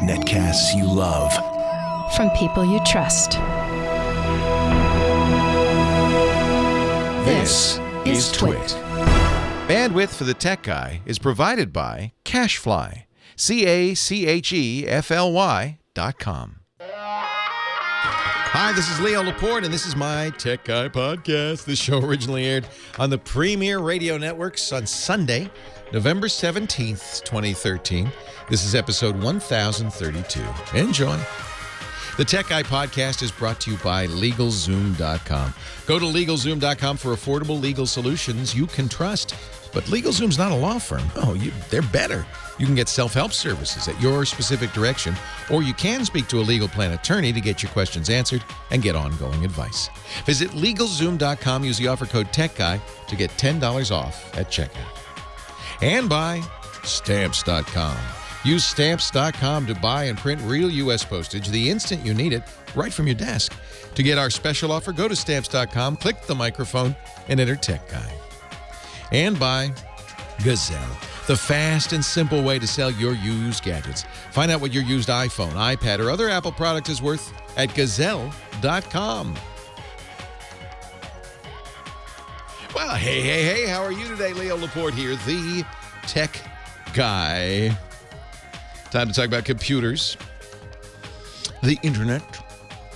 Netcasts you love. From people you trust. This is Twit. Bandwidth for the Tech Guy is provided by CacheFly. CacheFly.com. Hi, this is Leo Laporte, and this is my Tech Guy podcast. This show originally aired on the Premier Radio Networks on Sunday, November 17th, 2013. This is episode 1032. Enjoy. The Tech Guy podcast is brought to you by LegalZoom.com. Go to LegalZoom.com for affordable legal solutions you can trust. But LegalZoom's not a law firm. Oh, they're better. You can get self-help services at your specific direction, or you can speak to a legal plan attorney to get your questions answered and get ongoing advice. Visit LegalZoom.com. Use the offer code TechGuy to get $10 off at checkout. And by Stamps.com. Use Stamps.com to buy and print real U.S. postage the instant you need it, right from your desk. To get our special offer, go to Stamps.com, click the microphone, and enter Tech Guy. And by Gazelle, the fast and simple way to sell your used gadgets. Find out what your used iPhone, iPad, or other Apple product is worth at Gazelle.com. Well, hey, how are you today? Leo Laporte here, the Tech Guy. Time to talk about computers, the internet,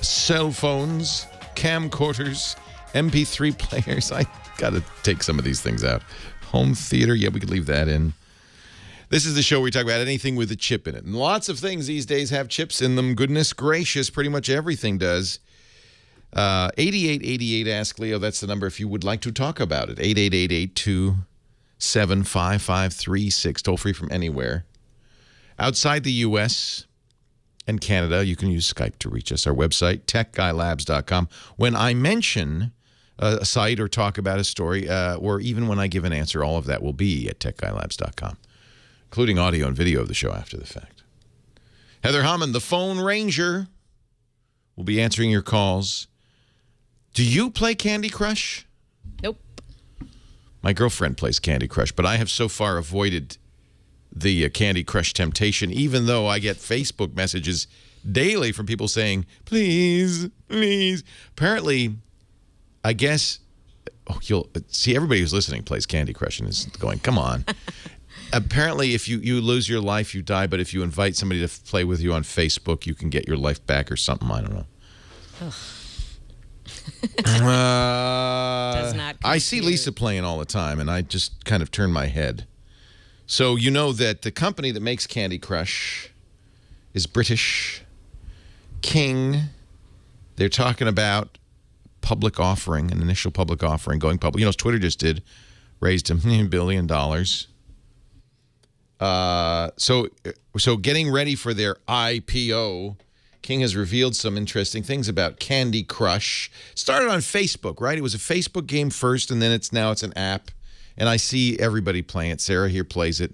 cell phones, camcorders, MP3 players. I got to take some of these things out. Home theater, yeah, we could leave that in. This is the show where we talk about anything with a chip in it. And lots of things these days have chips in them. Goodness gracious, pretty much everything does. 8888 Ask Leo, that's the number if you would like to talk about it. 888-827-5536, toll free from anywhere. Outside the U.S. and Canada, you can use Skype to reach us. Our website, techguylabs.com. When I mention a site or talk about a story, or even when I give an answer, all of that will be at techguylabs.com, including audio and video of the show after the fact. Heather Hammond, the phone ranger, will be answering your calls. Do you play Candy Crush? Nope. My girlfriend plays Candy Crush, but I have so far avoided the Candy Crush temptation, even though I get Facebook messages daily from people saying, please, please. Apparently, I guess, you'll see everybody who's listening plays Candy Crush and is going, come on. Apparently, if you lose your life, you die, but if you invite somebody to play with you on Facebook, you can get your life back or something. I don't know. Does not I see Lisa playing all the time, and I just kind of turn my head. So you know that the company that makes Candy Crush is British. King. They're talking about public offering, an initial public offering, going public. You know, Twitter just did, raised $1 billion. So getting ready for their IPO, King has revealed some interesting things about Candy Crush. Started on Facebook, right? It was a Facebook game first, and then it's an app. And I see everybody playing it. Sarah here plays it.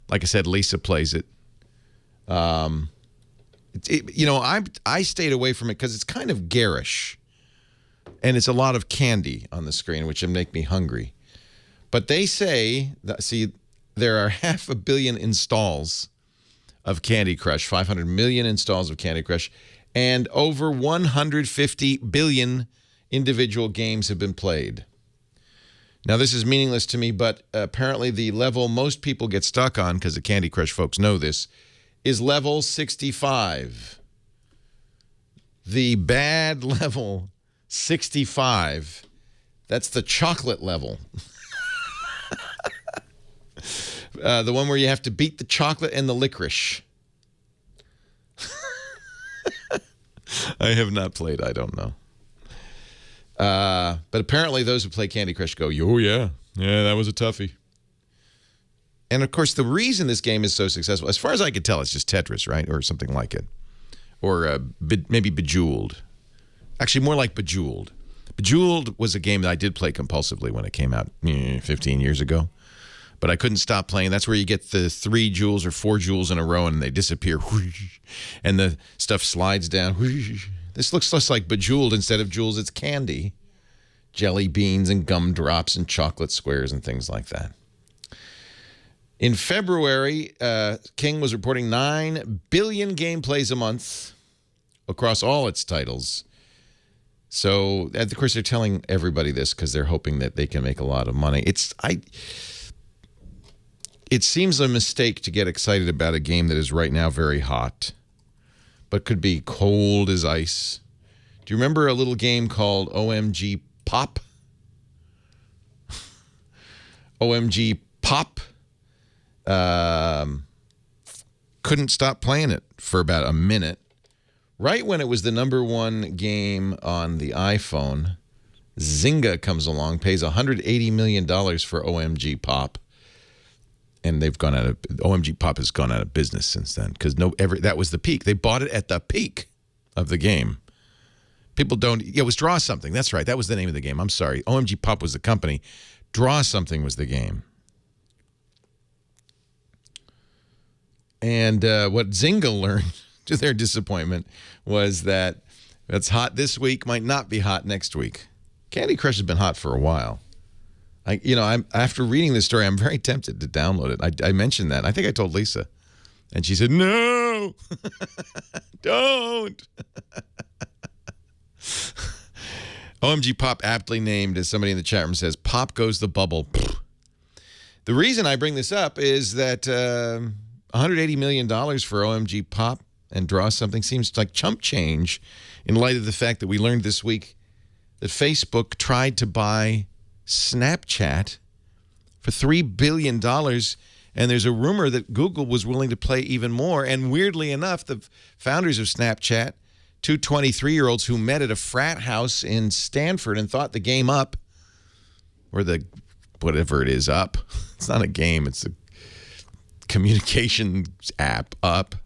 Like I said, Lisa plays it. I stayed away from it because it's kind of garish. And it's a lot of candy on the screen, which would make me hungry. But they say, there are 500 million installs of Candy Crush, 500 million installs of Candy Crush, and over 150 billion individual games have been played. Now, this is meaningless to me, but apparently the level most people get stuck on, because the Candy Crush folks know this, is level 65. The bad level 65, that's the chocolate level. The one where you have to beat the chocolate and the licorice. I have not played, I don't know. But apparently those who play Candy Crush go, oh, yeah, that was a toughie. And, of course, the reason this game is so successful, as far as I could tell, it's just Tetris, right, or something like it. Or maybe Bejeweled. Actually, more like Bejeweled. Bejeweled was a game that I did play compulsively when it came out 15 years ago. But I couldn't stop playing. That's where you get the 3 jewels or 4 jewels in a row, and they disappear. And the stuff slides down. This looks less like Bejeweled. Instead of jewels, it's candy. Jelly beans and gumdrops and chocolate squares and things like that. In February, King was reporting 9 billion gameplays a month across all its titles. So, of course, they're telling everybody this because they're hoping that they can make a lot of money. It seems a mistake to get excited about a game that is right now very hot, but could be cold as ice. Do you remember a little game called OMG Pop? OMG Pop? Couldn't stop playing it for about a minute. Right when it was the #1 game on the iPhone, Zynga comes along, pays $180 million for OMG Pop. And they've gone out of OMG Pop has gone out of business since then because that was the peak. They bought it at the peak of the game. People don't. Yeah, it was Draw Something. That's right. That was the name of the game. I'm sorry. OMG Pop was the company. Draw Something was the game. And what Zynga learned, to their disappointment, was that that's hot this week might not be hot next week. Candy Crush has been hot for a while. After reading this story, I'm very tempted to download it. I mentioned that. I think I told Lisa, and she said, "No, don't." OMG Pop, aptly named, as somebody in the chat room says, "Pop goes the bubble." The reason I bring this up is that $180 million for OMG Pop and Draw Something seems like chump change in light of the fact that we learned this week that Facebook tried to buy Snapchat for $3 billion, and there's a rumor that Google was willing to pay even more. And weirdly enough, the founders of Snapchat, two 23-year-olds who met at a frat house in Stanford and thought the game up, or the whatever it is up. It's not a game, it's a communications app up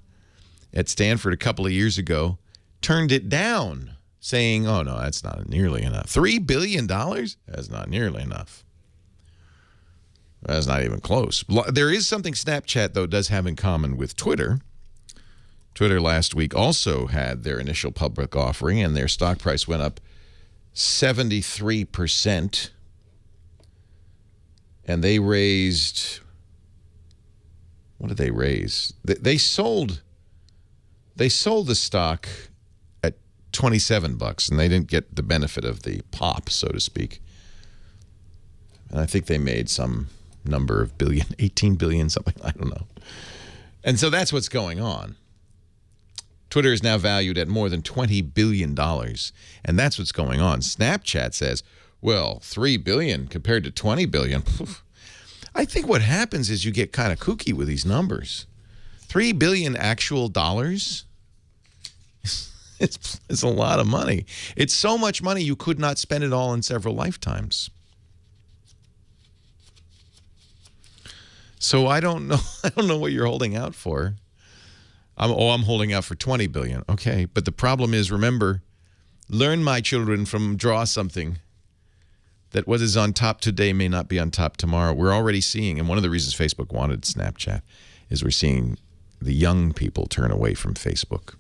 at Stanford a couple of years ago, turned it down, saying, "Oh, no, that's not nearly enough. $3 billion? That's not nearly enough. That's not even close." There is something Snapchat, though, does have in common with Twitter. Twitter last week also had their initial public offering, and their stock price went up 73%. And they raised... What did they raise? They sold the stock at $27, and they didn't get the benefit of the pop, so to speak. And I think they made some number of billion, 18 billion, something, I don't know. And so that's what's going on. Twitter is now valued at more than $20 billion, and that's what's going on. Snapchat says, well, $3 billion compared to $20 billion. I think what happens is you get kind of kooky with these numbers. $3 billion actual dollars? It's a lot of money. It's so much money you could not spend it all in several lifetimes. So I don't know. I don't know what you're holding out for. I'm holding out for $20 billion. Okay, but the problem is, remember, learn, my children, from Draw Something, that what is on top today may not be on top tomorrow. We're already seeing, and one of the reasons Facebook wanted Snapchat is we're seeing the young people turn away from Facebook.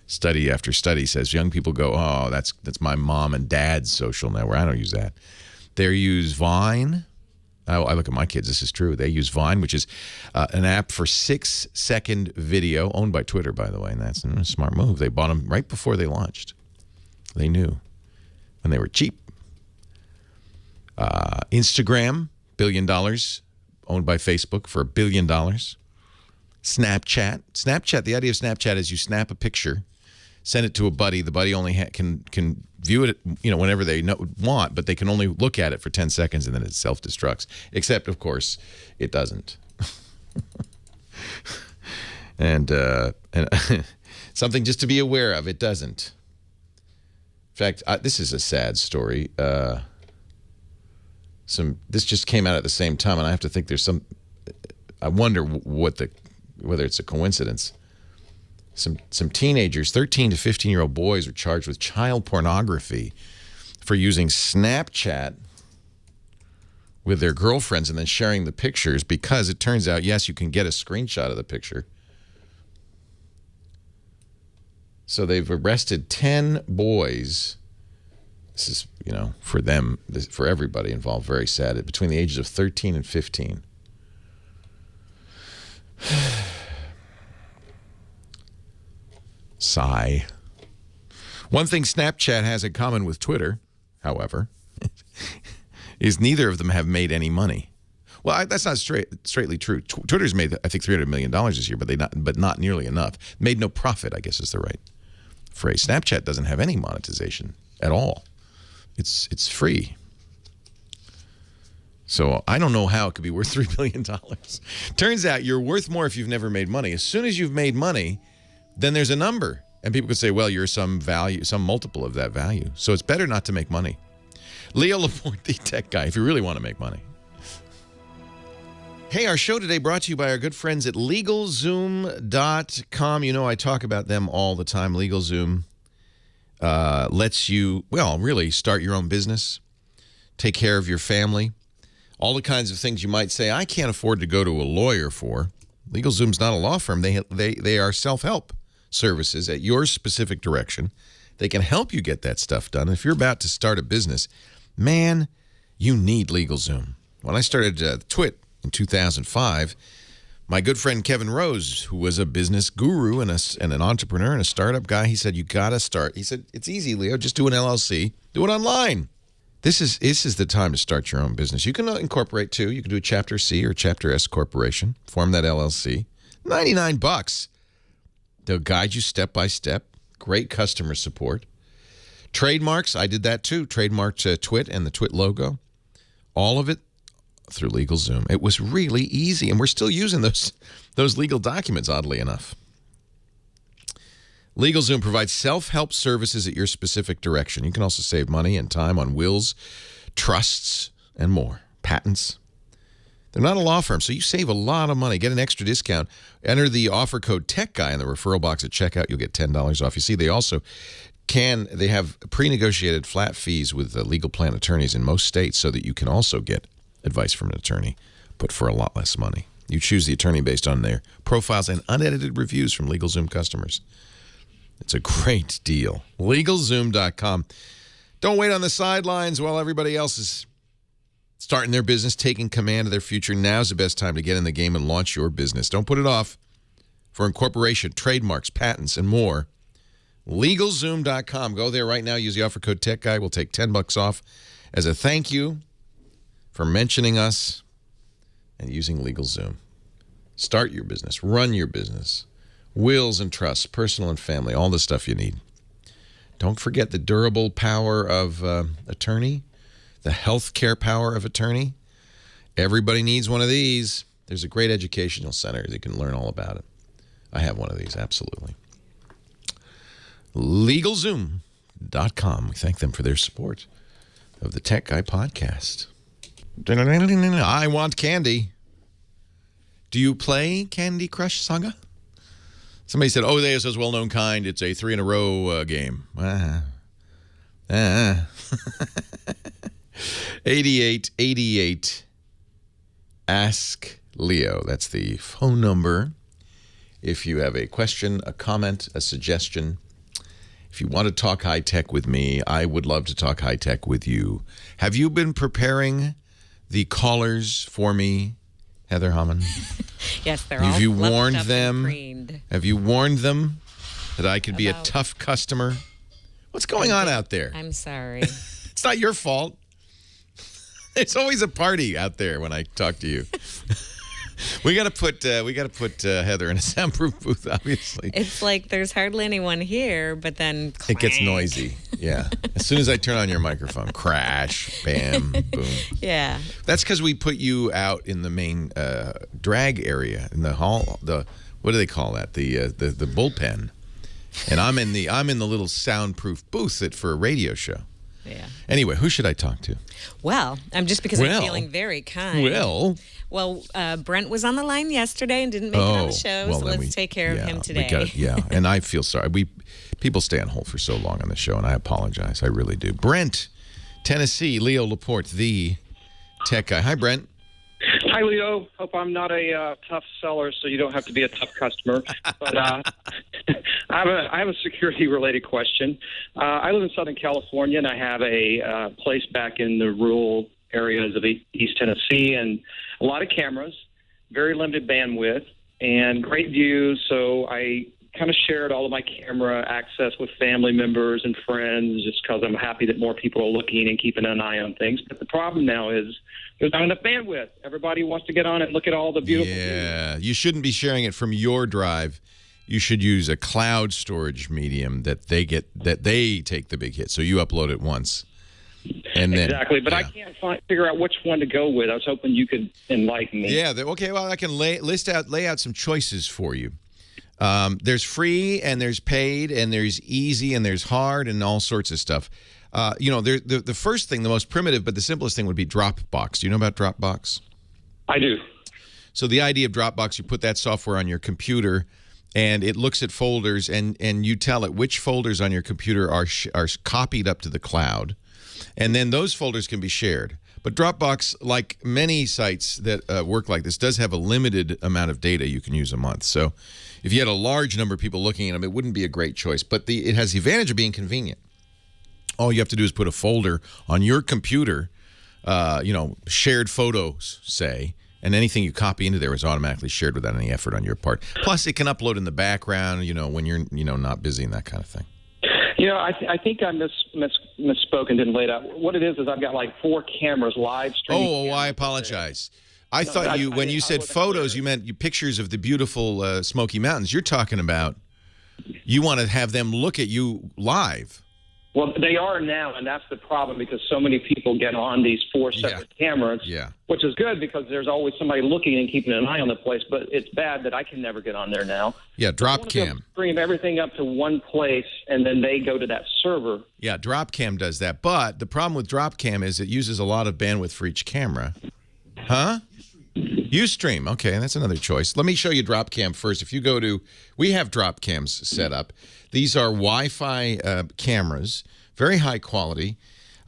Study after study says young people go, "Oh, that's my mom and dad's social network. I don't use that." They use Vine. I look at my kids. This is true. They use Vine, which is an app for 6-second video, owned by Twitter, by the way, and that's a smart move. They bought them right before they launched. They knew when they were cheap. Instagram, $1 billion, owned by Facebook for $1 billion. Snapchat, the idea of Snapchat is you snap a picture, send it to a buddy. The buddy only can view it, whenever they want, but they can only look at it for 10 seconds and then it self-destructs. Except, of course, it doesn't. and something just to be aware of, it doesn't. In fact, this is a sad story. This just came out at the same time, and I have to think there's some. I wonder whether it's a coincidence. Some teenagers, 13 to 15-year-old boys, were charged with child pornography for using Snapchat with their girlfriends and then sharing the pictures, because it turns out, yes, you can get a screenshot of the picture. So they've arrested 10 boys. This is, for them, for everybody involved, very sad. Between the ages of 13 and 15. Sigh. One thing Snapchat has in common with Twitter, however, is neither of them have made any money. Well, that's not straightly true. Twitter's made, I think, $300 million this year, but not nearly enough. Made no profit, I guess is the right phrase. Snapchat doesn't have any monetization at all. It's free. So I don't know how it could be worth $3 billion. Turns out you're worth more if you've never made money. As soon as you've made money, then there's a number. And people could say, well, you're some value, some multiple of that value. So it's better not to make money. Leo Laporte, the tech guy, if you really want to make money. Hey, our show today brought to you by our good friends at LegalZoom.com. You know, I talk about them all the time. LegalZoom lets you, well, really start your own business, take care of your family, all the kinds of things you might say, I can't afford to go to a lawyer for. LegalZoom's not a law firm. They are self-help services at your specific direction. They can help you get that stuff done. If you're about to start a business, man, you need LegalZoom. When I started Twit in 2005, my good friend Kevin Rose, who was a business guru and an entrepreneur and a startup guy, he said, you got to start. He said, it's easy, Leo. Just do an LLC. Do it online. This is the time to start your own business. You can incorporate, too. You can do a Chapter C or Chapter S corporation. Form that LLC. $99. They'll guide you step by step. Great customer support. Trademarks, I did that too. Trademarked Twit and the Twit logo. All of it through LegalZoom. It was really easy, and we're still using those legal documents, oddly enough. LegalZoom provides self-help services at your specific direction. You can also save money and time on wills, trusts, and more. Patents. They're not a law firm, so you save a lot of money. Get an extra discount. Enter the offer code TECHGUY in the referral box at checkout. You'll get $10 off. You see, they also they have pre-negotiated flat fees with legal plan attorneys in most states so that you can also get advice from an attorney, but for a lot less money. You choose the attorney based on their profiles and unedited reviews from LegalZoom customers. It's a great deal. LegalZoom.com. Don't wait on the sidelines while everybody else is starting their business, taking command of their future. Now's the best time to get in the game and launch your business. Don't put it off. For incorporation, trademarks, patents, and more, LegalZoom.com. Go there right now. Use the offer code TechGuy. We'll take $10 off as a thank you for mentioning us and using LegalZoom. Start your business. Run your business. Wills and trusts, personal and family, all the stuff you need. Don't forget the durable power of attorney, the healthcare power of attorney. Everybody needs one of these. There's a great educational center that can learn all about it. I have one of these, absolutely. LegalZoom.com. We thank them for their support of the Tech Guy podcast. I want candy. Do you play Candy Crush Saga? Somebody said, oh, there's this well-known kind. It's a 3-in-a-row game. 8888. Ask Leo. That's the phone number. If you have a question, a comment, a suggestion, if you want to talk high-tech with me, I would love to talk high-tech with you. Have you been preparing the callers for me, Heather Hammond? Yes, they're all warned up them? and creamed. Have you warned them that I could be a tough customer? What's going on out there? I'm sorry. It's not your fault. There's always a party out there when I talk to you. We got to put Heather in a soundproof booth, obviously. It's like there's hardly anyone here, but then clank. It gets noisy. Yeah. As soon as I turn on your microphone, crash, bam, boom. Yeah. That's because we put you out in the main drag area in the hall. What do they call that? The bullpen. And I'm in the little soundproof booth for a radio show. Yeah. Anyway, who should I talk to? Well, I'm feeling very kind. Well, Brent was on the line yesterday and didn't make it on the show, so let's take care of him today. And I feel sorry. People stay on hold for so long on the show, and I apologize. I really do. Brent, Tennessee, Leo Laporte, the tech guy. Hi, Brent. Hi, Leo. Hope I'm not a tough seller, so you don't have to be a tough customer. But I have a security-related question. I live in Southern California, and I have a place back in the rural areas of East Tennessee, and a lot of cameras, very limited bandwidth, and great views. So I kind of shared all of my camera access with family members and friends just because I'm happy that more people are looking and keeping an eye on things. But the problem now is there's not enough bandwidth. Everybody wants to get on and look at all the beautiful views. You shouldn't be sharing it from your drive. You should use a cloud storage medium that they take the big hit. So you upload it once. And then, exactly, but I can't figure out which one to go with. I was hoping you could enlighten me. Yeah, okay, well, I can lay out some choices for you. There's free, and there's paid, and there's easy, and there's hard, and all sorts of stuff. The first thing, the most primitive but the simplest thing would be Dropbox. Do you know about Dropbox? I do. So the idea of Dropbox, you put that software on your computer, and it looks at folders, and you tell it which folders on your computer are copied up to the cloud. And then those folders can be shared. But Dropbox, like many sites that work like this, does have a limited amount of data you can use a month. So if you had a large number of people looking at them, it wouldn't be a great choice. But it has the advantage of being convenient. All you have to do is put a folder on your computer, shared photos, say, and anything you copy into there is automatically shared without any effort on your part. Plus, it can upload in the background, when you're not busy and that kind of thing. I think I misspoke and didn't lay it out. What it is I've got like 4 cameras live streaming. Oh, I apologize. I thought when you said photos, you meant pictures of the beautiful Smoky Mountains. You're talking about you want to have them look at you live. Well, they are now, and that's the problem because so many people get on these 4 separate cameras, which is good because there's always somebody looking and keeping an eye on the place, but it's bad that I can never get on there now. Yeah, Dropcam. Stream everything up to one place, and then they go to that server. Yeah, Dropcam does that, but the problem with Dropcam is it uses a lot of bandwidth for each camera. Huh? Ustream. Okay, that's another choice. Let me show you Dropcam first. If you go to, we have Dropcams set up. These are Wi-Fi cameras, very high quality,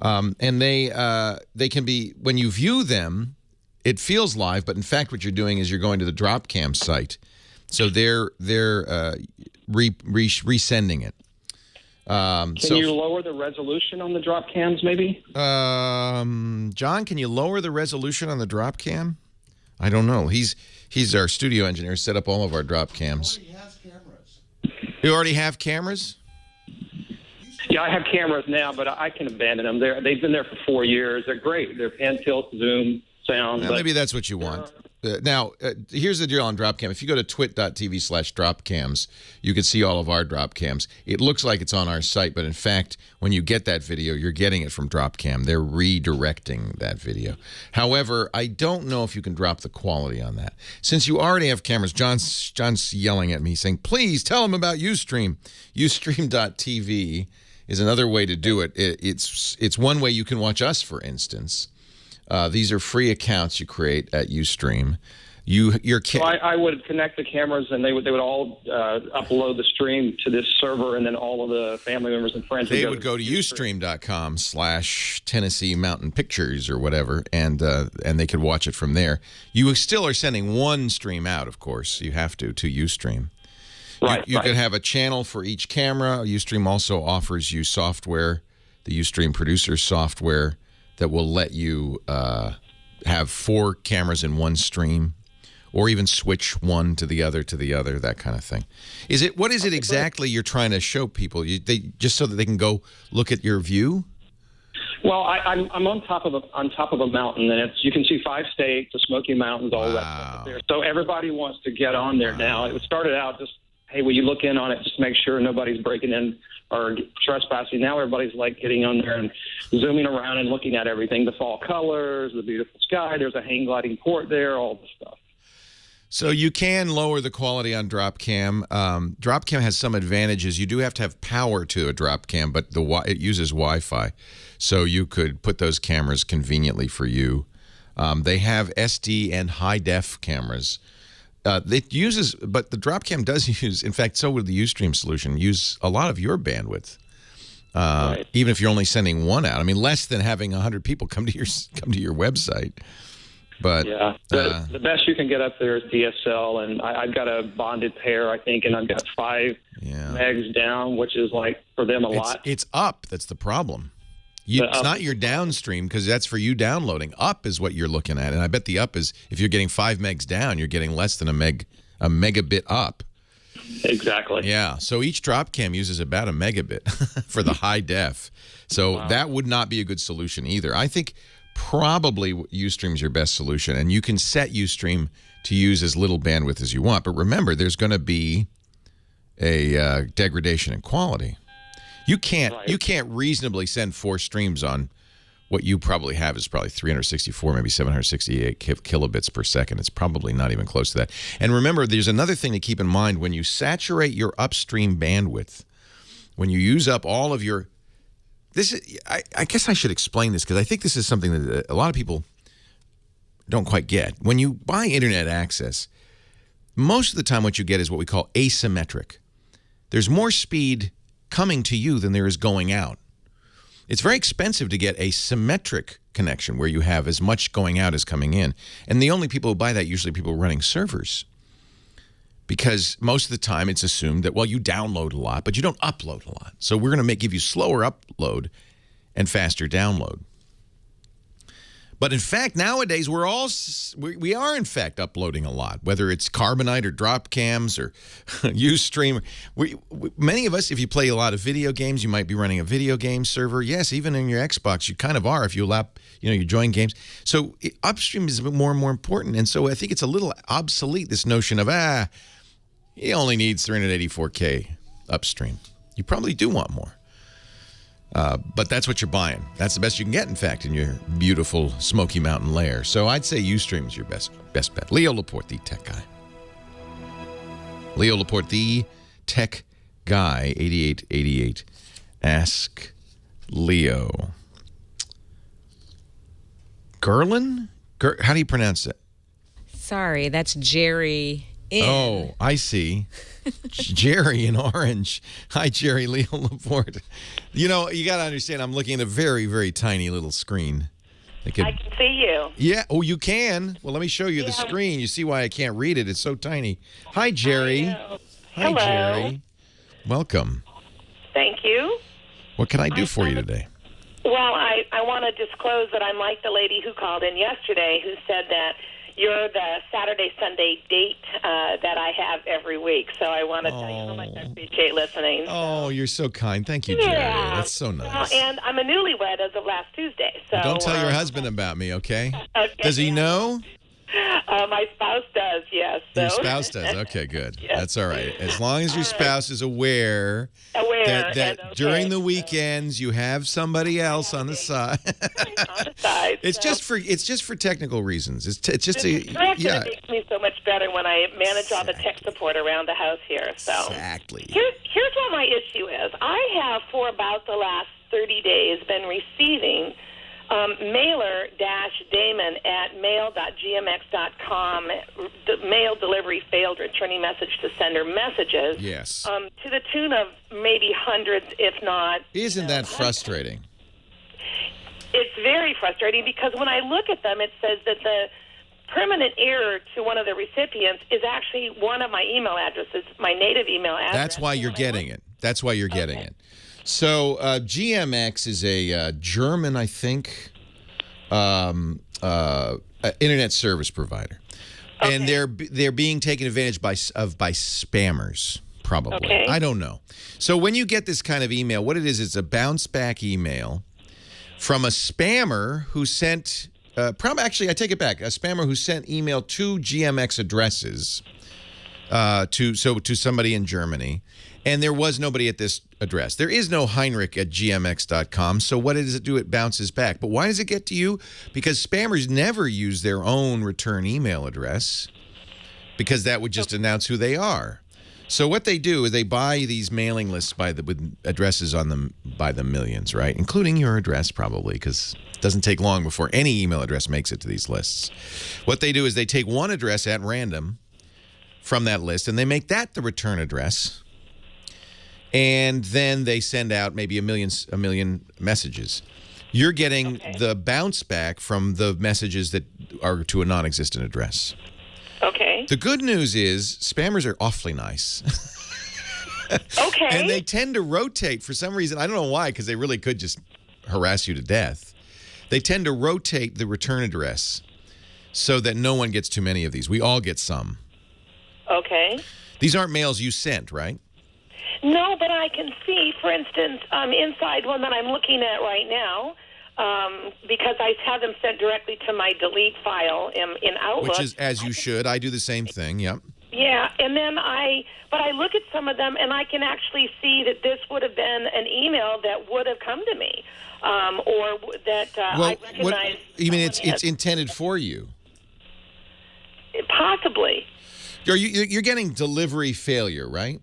and they can be, when you view them, it feels live, but in fact what you're doing is you're going to the Dropcam site. So they're resending it. Can you lower the resolution on the Dropcams maybe? John, can you lower the resolution on the Dropcam? I don't know. He's our studio engineer, set up all of our Dropcams. You already have cameras? Yeah, I have cameras now, but I can abandon them. They've been there for 4 years. They're great. They're pan, tilt, zoom, sound. Maybe that's what you want. Now, here's the deal on Dropcam. If you go to twit.tv/dropcams, you can see all of our Dropcams. It looks like it's on our site, but in fact, when you get that video, you're getting it from Dropcam. They're redirecting that video. However, I don't know if you can drop the quality on that. Since you already have cameras, John's yelling at me saying, please tell him about Ustream. Ustream.tv is another way to do it. It's one way you can watch us, for instance. These are free accounts you create at Ustream. I would connect the cameras, and they would all upload the stream to this server, and then all of the family members and friends. They would go to ustream.com/Tennessee Mountain Pictures or whatever, and they could watch it from there. You still are sending one stream out, of course. You have to Ustream. Right. You could have a channel for each camera. Ustream also offers you software, the Ustream producer software, that will let you have 4 cameras in one stream, or even switch one to the other, that kind of thing. What is it exactly you're trying to show people? Just so that they can go look at your view? Well, I'm on top of a mountain, and you can see 5 states, the Smoky Mountains, all that stuff there. So everybody wants to get on there now. It started out just, hey, will you look in on it, just make sure nobody's breaking in or trespassing. Now everybody's like getting on there and zooming around and looking at everything, the fall colors, the beautiful sky. There's a hang gliding port there, all the stuff. So you can lower the quality on Dropcam. Dropcam has some advantages. You do have to have power to a Dropcam, but it uses Wi-Fi. So you could put those cameras conveniently for you. They have SD and high-def cameras. But the Dropcam does use, in fact, so would the Ustream solution, use a lot of your bandwidth, right. Even if you're only sending one out. I mean, less than having 100 people come to your website. But yeah, the best you can get up there is DSL, and I've got a bonded pair, I think, and I've got 5 megs down, which is like for them a lot. It's up. That's the problem. It's not your downstream, because that's for you downloading. Up is what you're looking at, and I bet the up is, if you're getting 5 megs down, you're getting less than a megabit up. Exactly. Yeah. So each drop cam uses about a megabit for the high def. So that would not be a good solution either. I think probably Ustream is your best solution, and you can set Ustream to use as little bandwidth as you want. But remember, there's going to be a degradation in quality. You can't reasonably send 4 streams on what you probably have is probably 364, maybe 768 kilobits per second. It's probably not even close to that. And remember, there's another thing to keep in mind. When you saturate your upstream bandwidth, when you use up all of your... I guess I should explain this because I think this is something that a lot of people don't quite get. When you buy internet access, most of the time what you get is what we call asymmetric. There's more speed coming to you than there is going out. It's very expensive to get a symmetric connection where you have as much going out as coming in. And the only people who buy that usually people running servers. Because most of the time it's assumed that, well, you download a lot, but you don't upload a lot. So we're going to give you slower upload and faster download. But in fact, nowadays we are in fact uploading a lot, whether it's Carbonite or drop cams or Ustream. Many of us, if you play a lot of video games, you might be running a video game server. Yes, even in your Xbox, you kind of are if you you join games. So upstream is more and more important, and so I think it's a little obsolete, this notion of he only needs 384K upstream. You probably do want more. But that's what you're buying. That's the best you can get, in fact, in your beautiful Smoky Mountain lair. So I'd say Ustream is your best bet. Leo Laporte, the tech guy. Leo Laporte, the tech guy, 8888. Ask Leo. Gerlin? How do you pronounce it? Sorry, that's Jerry. Oh, I see. Jerry in orange. Hi, Jerry. Leo Laporte. You know, you got to understand, I'm looking at a very, very tiny little screen. I can see you. Yeah. Oh, you can? Well, let me show you the screen. You see why I can't read it. It's so tiny. Hi, Jerry. Hi, hello. Jerry. Welcome. Thank you. What can I do for you today? Well, I want to disclose that I'm like the lady who called in yesterday who said that you're the Saturday-Sunday date that I have every week. So I want to tell you how much I appreciate listening. Oh, you're so kind. Thank you, Jerry. Yeah. That's so nice. And I'm a newlywed as of last Tuesday. So don't tell your husband about me, okay? Okay. Does he know? My spouse does, yes. So. Your spouse does. Okay, good. Yes. That's all right. As long as your spouse is aware that okay. during the weekends you have somebody else on the side. On the side. It's just for technical reasons. It's just It makes me so much better when I manage all the tech support around the house here. So exactly. Here's what my issue is. I have for about the last 30 days been receiving mailer-damon@mail.gmx.com, mail delivery failed, returning message to sender messages. Yes. To the tune of maybe hundreds, if not. Isn't that frustrating? It's very frustrating because when I look at them, it says that the permanent error to one of the recipients is actually one of my email addresses, my native email address. That's why you're getting it. That's why you're getting it. So GMX is a German, I think, internet service provider, and they're being taken advantage by spammers. Probably, I don't know. So when you get this kind of email, what it is, it's a bounce back email from a spammer who sent. Actually, I take it back. A spammer who sent email to GMX addresses to somebody in Germany. And there was nobody at this address. There is no Heinrich at gmx.com. So what does it do? It bounces back. But why does it get to you? Because spammers never use their own return email address because that would just announce who they are. So what they do is they buy these mailing lists with addresses on them by the millions, right? Including your address probably, because it doesn't take long before any email address makes it to these lists. What they do is they take one address at random from that list and they make that the return address. And then they send out maybe a million messages. You're getting the bounce back from the messages that are to a non-existent address. Okay. The good news is spammers are awfully nice. Okay. And they tend to rotate for some reason. I don't know why, because they really could just harass you to death. They tend to rotate the return address so that no one gets too many of these. We all get some. Okay. These aren't mails you sent, right? No, but I can see, for instance, inside one that I'm looking at right now, because I have them sent directly to my delete file in Outlook. Which is, as you should. I do the same thing, yep. Yeah, and then I look at some of them, and I can actually see that this would have been an email that would have come to me, or that I recognize. You mean it's intended for you? Possibly. You're getting delivery failure, right?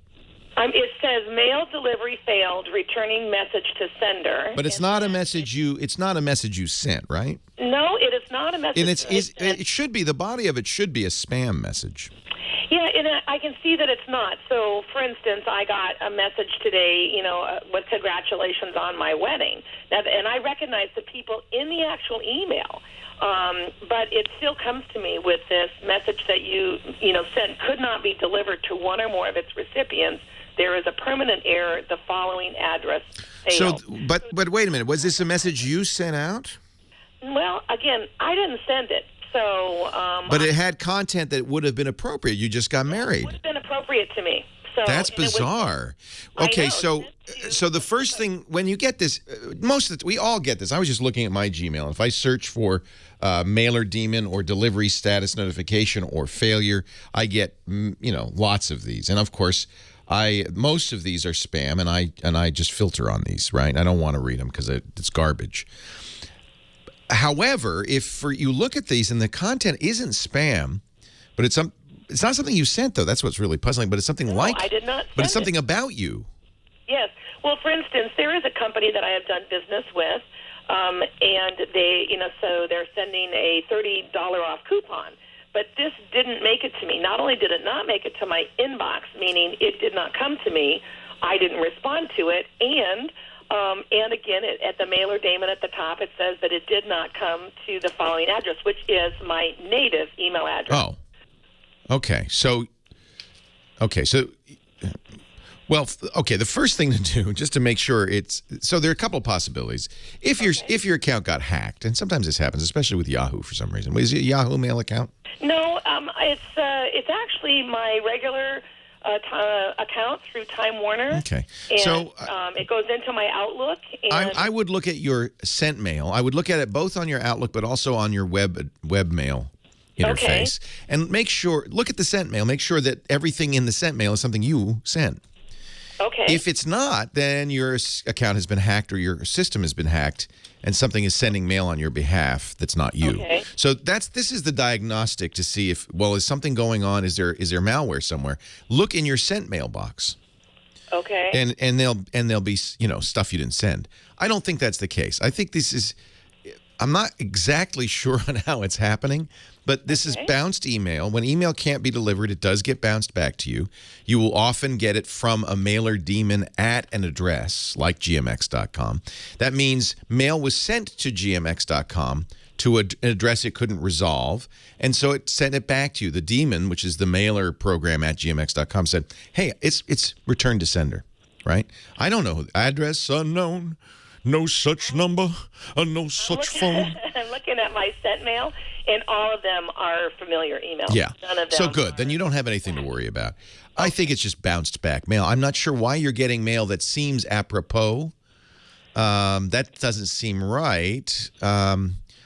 It says mail delivery failed, returning message to sender. But it's not a message you. It's not a message you sent, right? No, it is not a message. And it should be. The body of it should be a spam message. Yeah, and I can see that it's not. So, for instance, I got a message today, with congratulations on my wedding. Now, and I recognize the people in the actual email, but it still comes to me with this message that you sent could not be delivered to one or more of its recipients. There is a permanent error. The following address failed. So, but wait a minute. Was this a message you sent out? Well, again, I didn't send it. So, but it had content that would have been appropriate. You just got married. It would have been appropriate to me. So, that's bizarre. Okay, so the first thing when you get this, we all get this. I was just looking at my Gmail. If I search for mailer demon or delivery status notification or failure, I get lots of these. And of course, most of these are spam, and I just filter on these. Right? I don't want to read them because it's garbage. However, if you look at these and the content isn't spam, but it's not something you sent, though. That's what's really puzzling. But it's something I did not. But it's something about you. Yes. Well, for instance, there is a company that I have done business with, and they, so they're sending a $30 off coupon. But this didn't make it to me. Not only did it not make it to my inbox, meaning it did not come to me, I didn't respond to it, and again, at the mailer daemon at the top, it says that it did not come to the following address, which is my native email address. Oh, okay. So, the first thing to do, just to make sure so there are a couple of possibilities. If your account got hacked, and sometimes this happens, especially with Yahoo for some reason. Is it a Yahoo mail account? No, it's actually my regular account through Time Warner. Okay. And, so it goes into my Outlook. And I would look at your sent mail. I would look at it both on your Outlook, but also on your webmail interface. Okay. And look at the sent mail. Make sure that everything in the sent mail is something you sent. Okay. If it's not, then your account has been hacked or your system has been hacked and something is sending mail on your behalf that's not you. Okay. So this is the diagnostic to see if, is something going on? Is there malware somewhere? Look in your sent mailbox. Okay. And there'll be stuff you didn't send. I don't think that's the case. I think I'm not exactly sure on how it's happening, but this is bounced email. When email can't be delivered, it does get bounced back to you. You will often get it from a mailer daemon at an address like gmx.com. That means mail was sent to gmx.com to an address it couldn't resolve, and so it sent it back to you. The daemon, which is the mailer program at gmx.com, said, hey, it's returned to sender, right? I don't know. Address unknown. No such number, no such phone. I'm looking at my sent mail, and all of them are familiar emails. Yeah. None of them so good. Then you don't have anything to worry about. I think it's just bounced back mail. I'm not sure why you're getting mail that seems apropos. That doesn't seem right.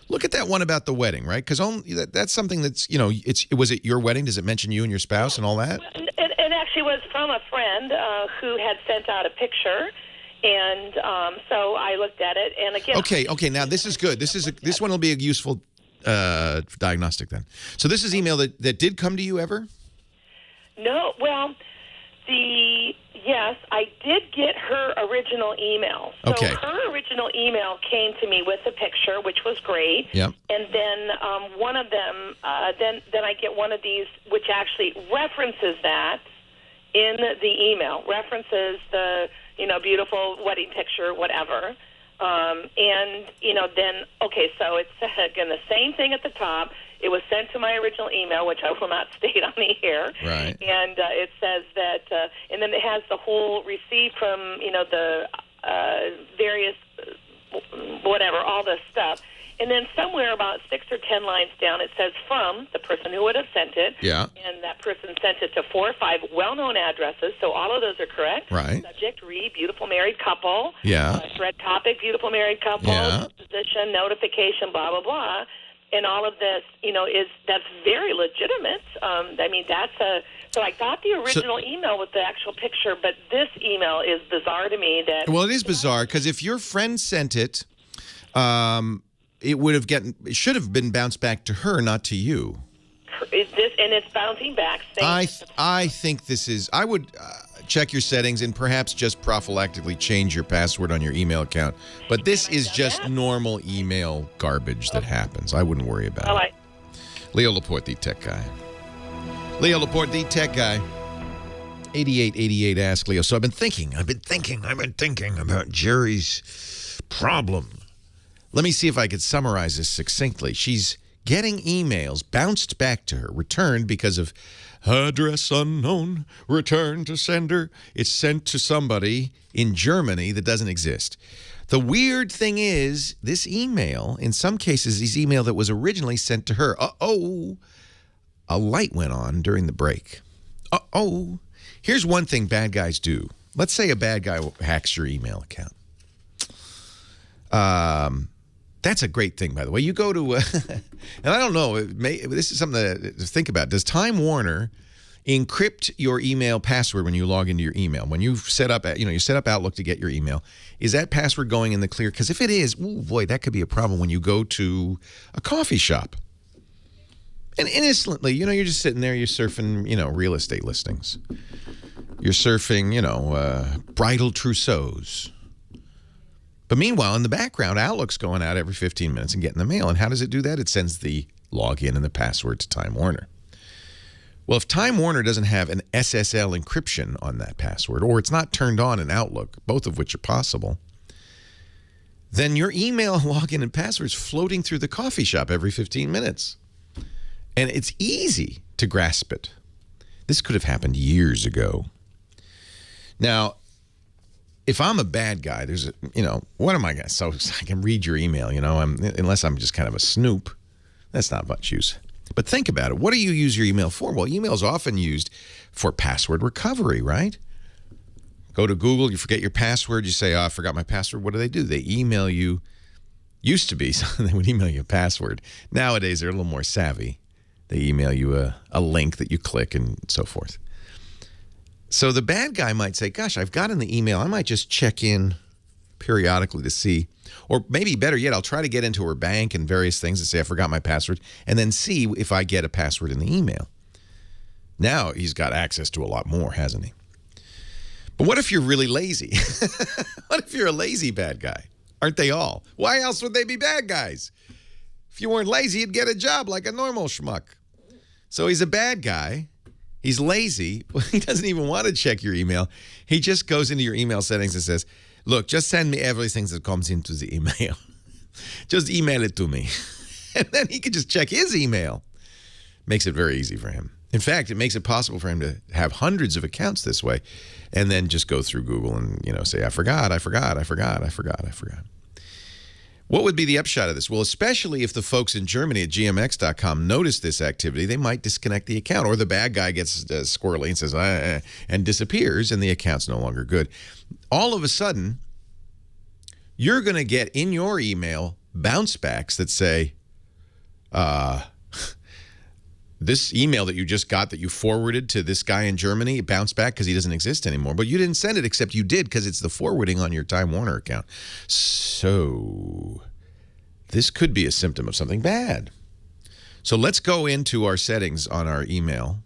Look at that one about the wedding, right? Because that's something that's, was it your wedding? Does it mention you and your spouse and all that? It actually was from a friend who had sent out a picture. And so I looked at it, and again. Okay. Now this is good. This one will be a useful diagnostic then. So this is email that did come to you ever? No. Well, yes, I did get her original email. So her original email came to me with a picture, which was great. Yep. And then one of them, then I get one of these, which actually references that in the email, references the beautiful wedding picture, whatever. And, then, so it's, again, the same thing at the top. It was sent to my original email, which I will not state on the air. Right. And it says that, and then it has the whole receipt from, the various, whatever, all this stuff. And then somewhere about 6 or 10 lines down, it says from the person who would have sent it. Yeah. And that person sent it to 4 or 5 well-known addresses, so all of those are correct. Right. Subject, read, beautiful married couple. Yeah. Thread topic, beautiful married couple. Yeah. Position, notification, blah, blah, blah. And all of this, that's very legitimate. So I got the original email with the actual picture, but this email is bizarre to me. Well, it is bizarre because if your friend sent it, it should have been bounced back to her, not to you. And it's bouncing back. I think this is. I would check your settings and perhaps just prophylactically change your password on your email account. But this is just normal email garbage that happens. I wouldn't worry about it. Leo Laporte, the tech guy. Leo Laporte, the tech guy. 8888 Ask Leo. So I've been thinking about Jerry's problem. Let me see if I could summarize this succinctly. She's getting emails bounced back to her, returned because of address unknown, return to sender. It's sent to somebody in Germany that doesn't exist. The weird thing is, this email, in some cases, this email that was originally sent to her, a light went on during the break. Here's one thing bad guys do. Let's say a bad guy hacks your email account. That's a great thing, by the way. You go to, and I don't know, this is something to think about. Does Time Warner encrypt your email password when you log into your email? When you set up, you set up Outlook to get your email, is that password going in the clear? Because if it is, boy, that could be a problem when you go to a coffee shop. And instantly, you're just sitting there, you're surfing, real estate listings. You're surfing, bridal trousseaux. But meanwhile, in the background, Outlook's going out every 15 minutes and getting the mail. And how does it do that? It sends the login and the password to Time Warner. Well, if Time Warner doesn't have an SSL encryption on that password, or it's not turned on in Outlook, both of which are possible, then your email login and password's floating through the coffee shop every 15 minutes. And it's easy to grasp it. This could have happened years ago. Now, if I'm a bad guy, there's what am I going to, so I can read your email, unless I'm just kind of a snoop, that's not much use. But think about it. What do you use your email for? Well, email is often used for password recovery, right? Go to Google, you forget your password, you say, I forgot my password. What do? They email you. Used to be, so they would email you a password. Nowadays, they're a little more savvy. They email you a link that you click and so forth. So the bad guy might say, gosh, I've gotten the email. I might just check in periodically to see. Or maybe better yet, I'll try to get into her bank and various things and say, I forgot my password, and then see if I get a password in the email. Now he's got access to a lot more, hasn't he? But what if you're really lazy? What if you're a lazy bad guy? Aren't they all? Why else would they be bad guys? If you weren't lazy, you'd get a job like a normal schmuck. So he's a bad guy. He's lazy. Well, he doesn't even want to check your email. He just goes into your email settings and says, look, just send me everything that comes into the email. Just email it to me. And then he can just check his email. Makes it very easy for him. In fact, it makes it possible for him to have hundreds of accounts this way and then just go through Google and, say, I forgot. What would be the upshot of this? Well, especially if the folks in Germany at gmx.com notice this activity, they might disconnect the account, or the bad guy gets squirrely and says, and disappears, and the account's no longer good. All of a sudden, you're going to get in your email bounce backs that say, this email that you just got that you forwarded to this guy in Germany, it bounced back because he doesn't exist anymore. But you didn't send it, except you did because it's the forwarding on your Time Warner account. So this could be a symptom of something bad. So let's go into our settings on our email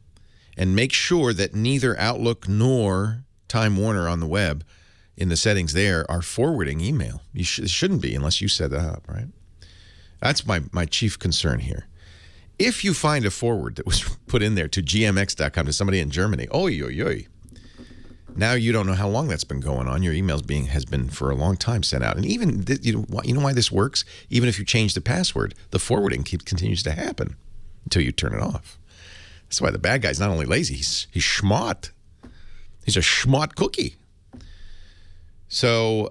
and make sure that neither Outlook nor Time Warner on the web in the settings there are forwarding email. It shouldn't be unless you set that up, right? That's my chief concern here. If you find a forward that was put in there to gmx.com to somebody in Germany, now you don't know how long that's been going on. Your email has been for a long time sent out. And even, you know why this works? Even if you change the password, the forwarding continues to happen until you turn it off. That's why the bad guy's not only lazy, he's schmott. He's a schmott cookie. So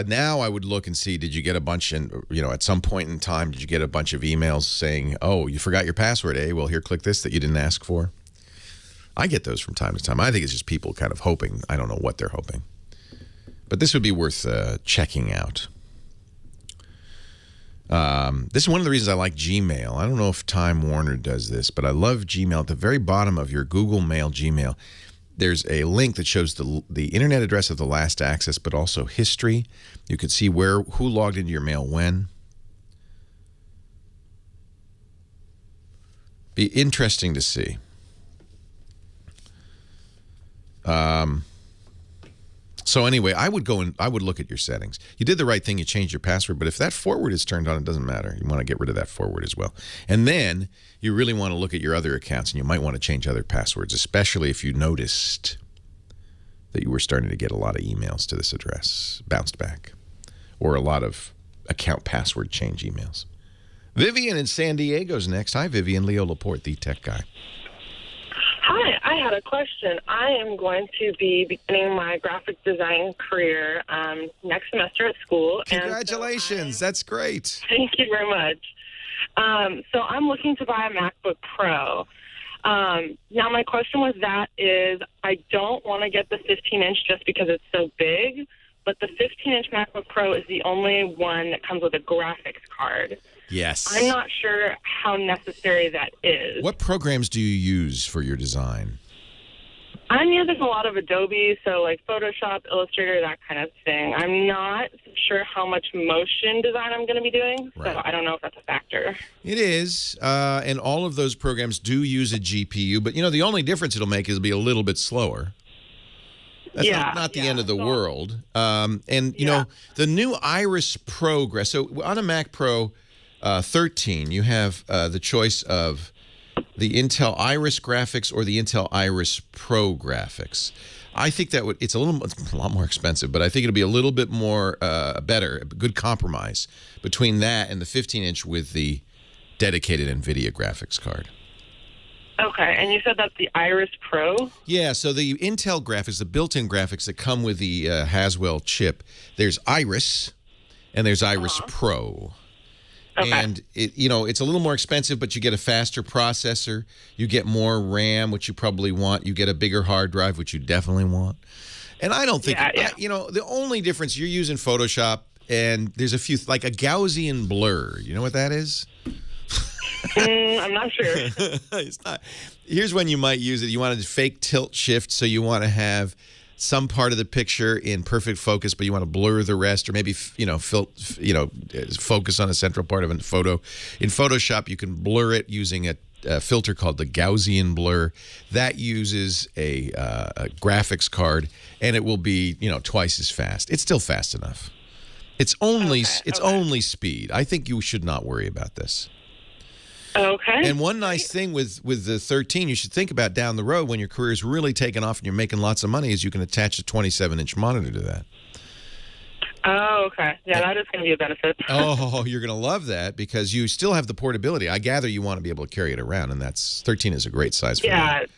now I would look and see, did you get a bunch, at some point in time, did you get a bunch of emails saying, oh, you forgot your password, eh? Well, here, click this that you didn't ask for. I get those from time to time. I think it's just people kind of hoping. I don't know what they're hoping. But this would be worth checking out. This is one of the reasons I like Gmail. I don't know if Time Warner does this, but I love Gmail. At the very bottom of your Google Mail Gmail, there's a link that shows the internet address of the last access, but also history. You could see who logged into your mail when. Be interesting to see. So anyway, I would go and I would look at your settings. You did the right thing. You changed your password. But if that forward is turned on, it doesn't matter. You want to get rid of that forward as well. And then you really want to look at your other accounts, and you might want to change other passwords, especially if you noticed that you were starting to get a lot of emails to this address bounced back, or a lot of account password change emails. Vivian in San Diego's next. Hi, Vivian. Leo Laporte, the tech guy. Hi, I had a question. I am going to be beginning my graphic design career next semester at school. Congratulations. That's great. Thank you very much. So I'm looking to buy a MacBook Pro. Now, my question with that is I don't want to get the 15-inch just because it's so big, but the 15-inch MacBook Pro is the only one that comes with a graphics card. Yes. I'm not sure how necessary that is. What programs do you use for your design? I'm using a lot of Adobe, so like Photoshop, Illustrator, that kind of thing. I'm not sure how much motion design I'm going to be doing, so I don't know if that's a factor. It is, and all of those programs do use a GPU, but the only difference it'll make is it'll be a little bit slower. That's not the end of the world. And, the new Iris Pro, so on a Mac Pro 13, you have the choice of the Intel Iris graphics or the Intel Iris Pro graphics. I think that it's a lot more expensive, but I think it'll be a little bit more better, a good compromise between that and the 15-inch with the dedicated NVIDIA graphics card. Okay, and you said that's the Iris Pro? Yeah, so the Intel graphics, the built-in graphics that come with the Haswell chip, there's Iris and there's Iris Pro. Okay. And it's a little more expensive, but you get a faster processor. You get more RAM, which you probably want. You get a bigger hard drive, which you definitely want. And I don't think, the only difference, you're using Photoshop, and there's a few, like a Gaussian blur. You know what that is? I'm not sure. It's not. Here's when you might use it. You want to fake tilt shift, so you want to have some part of the picture in perfect focus, but you want to blur the rest, or maybe focus on a central part of a photo. In Photoshop, you can blur it using a filter called the Gaussian blur. That uses a graphics card, and it will be twice as fast. It's still fast enough. It's only only speed. I think you should not worry about this. Okay. And one nice thing with the 13 you should think about down the road when your career is really taking off and you're making lots of money is you can attach a 27-inch monitor to that. Oh, okay. Yeah, that is going to be a benefit. Oh, you're going to love that because you still have the portability. I gather you want to be able to carry it around, and 13 is a great size for that. you.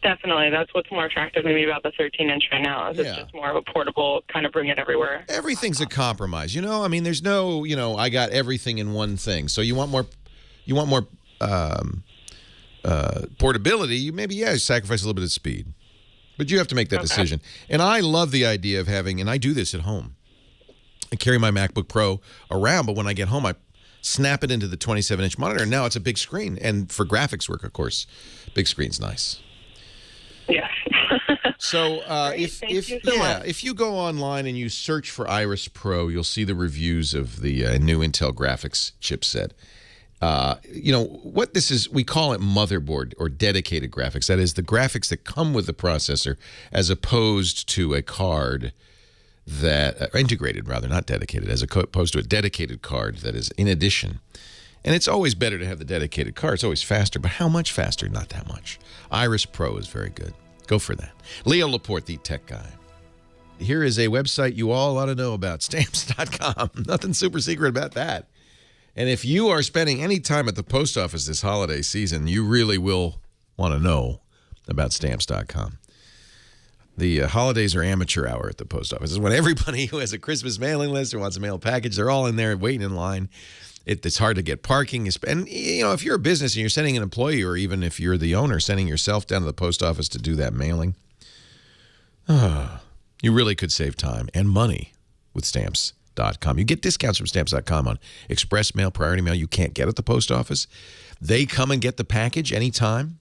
Definitely. That's what's more attractive maybe about the 13-inch right now. It's just more of a portable, kind of bring it everywhere. Everything's a compromise. I mean, there's no, I got everything in one thing. So you want more portability, you maybe, sacrifice a little bit of speed. But you have to make that decision. And I love the idea of having, and I do this at home. I carry my MacBook Pro around, but when I get home, I snap it into the 27-inch monitor, and now it's a big screen. And for graphics work, of course, big screen's nice. Yeah. So if you go online and you search for Iris Pro, you'll see the reviews of the new Intel graphics chipset. What this is, we call it motherboard or dedicated graphics. That is the graphics that come with the processor as opposed to a card that, integrated rather, not dedicated, as opposed to a dedicated card that is in addition. And it's always better to have the dedicated card. It's always faster, but how much faster? Not that much. Iris Pro is very good. Go for that. Leo Laporte, the tech guy. Here is a website you all ought to know about, Stamps.com. Nothing super secret about that. And if you are spending any time at the post office this holiday season, you really will want to know about Stamps.com. The holidays are amateur hour at the post office. It's when everybody who has a Christmas mailing list or wants a mail package, they're all in there waiting in line. It's hard to get parking. And, if you're a business and you're sending an employee, or even if you're the owner, sending yourself down to the post office to do that mailing, you really could save time and money with Stamps.com. You get discounts from Stamps.com on express mail, priority mail you can't get at the post office. They come and get the package anytime.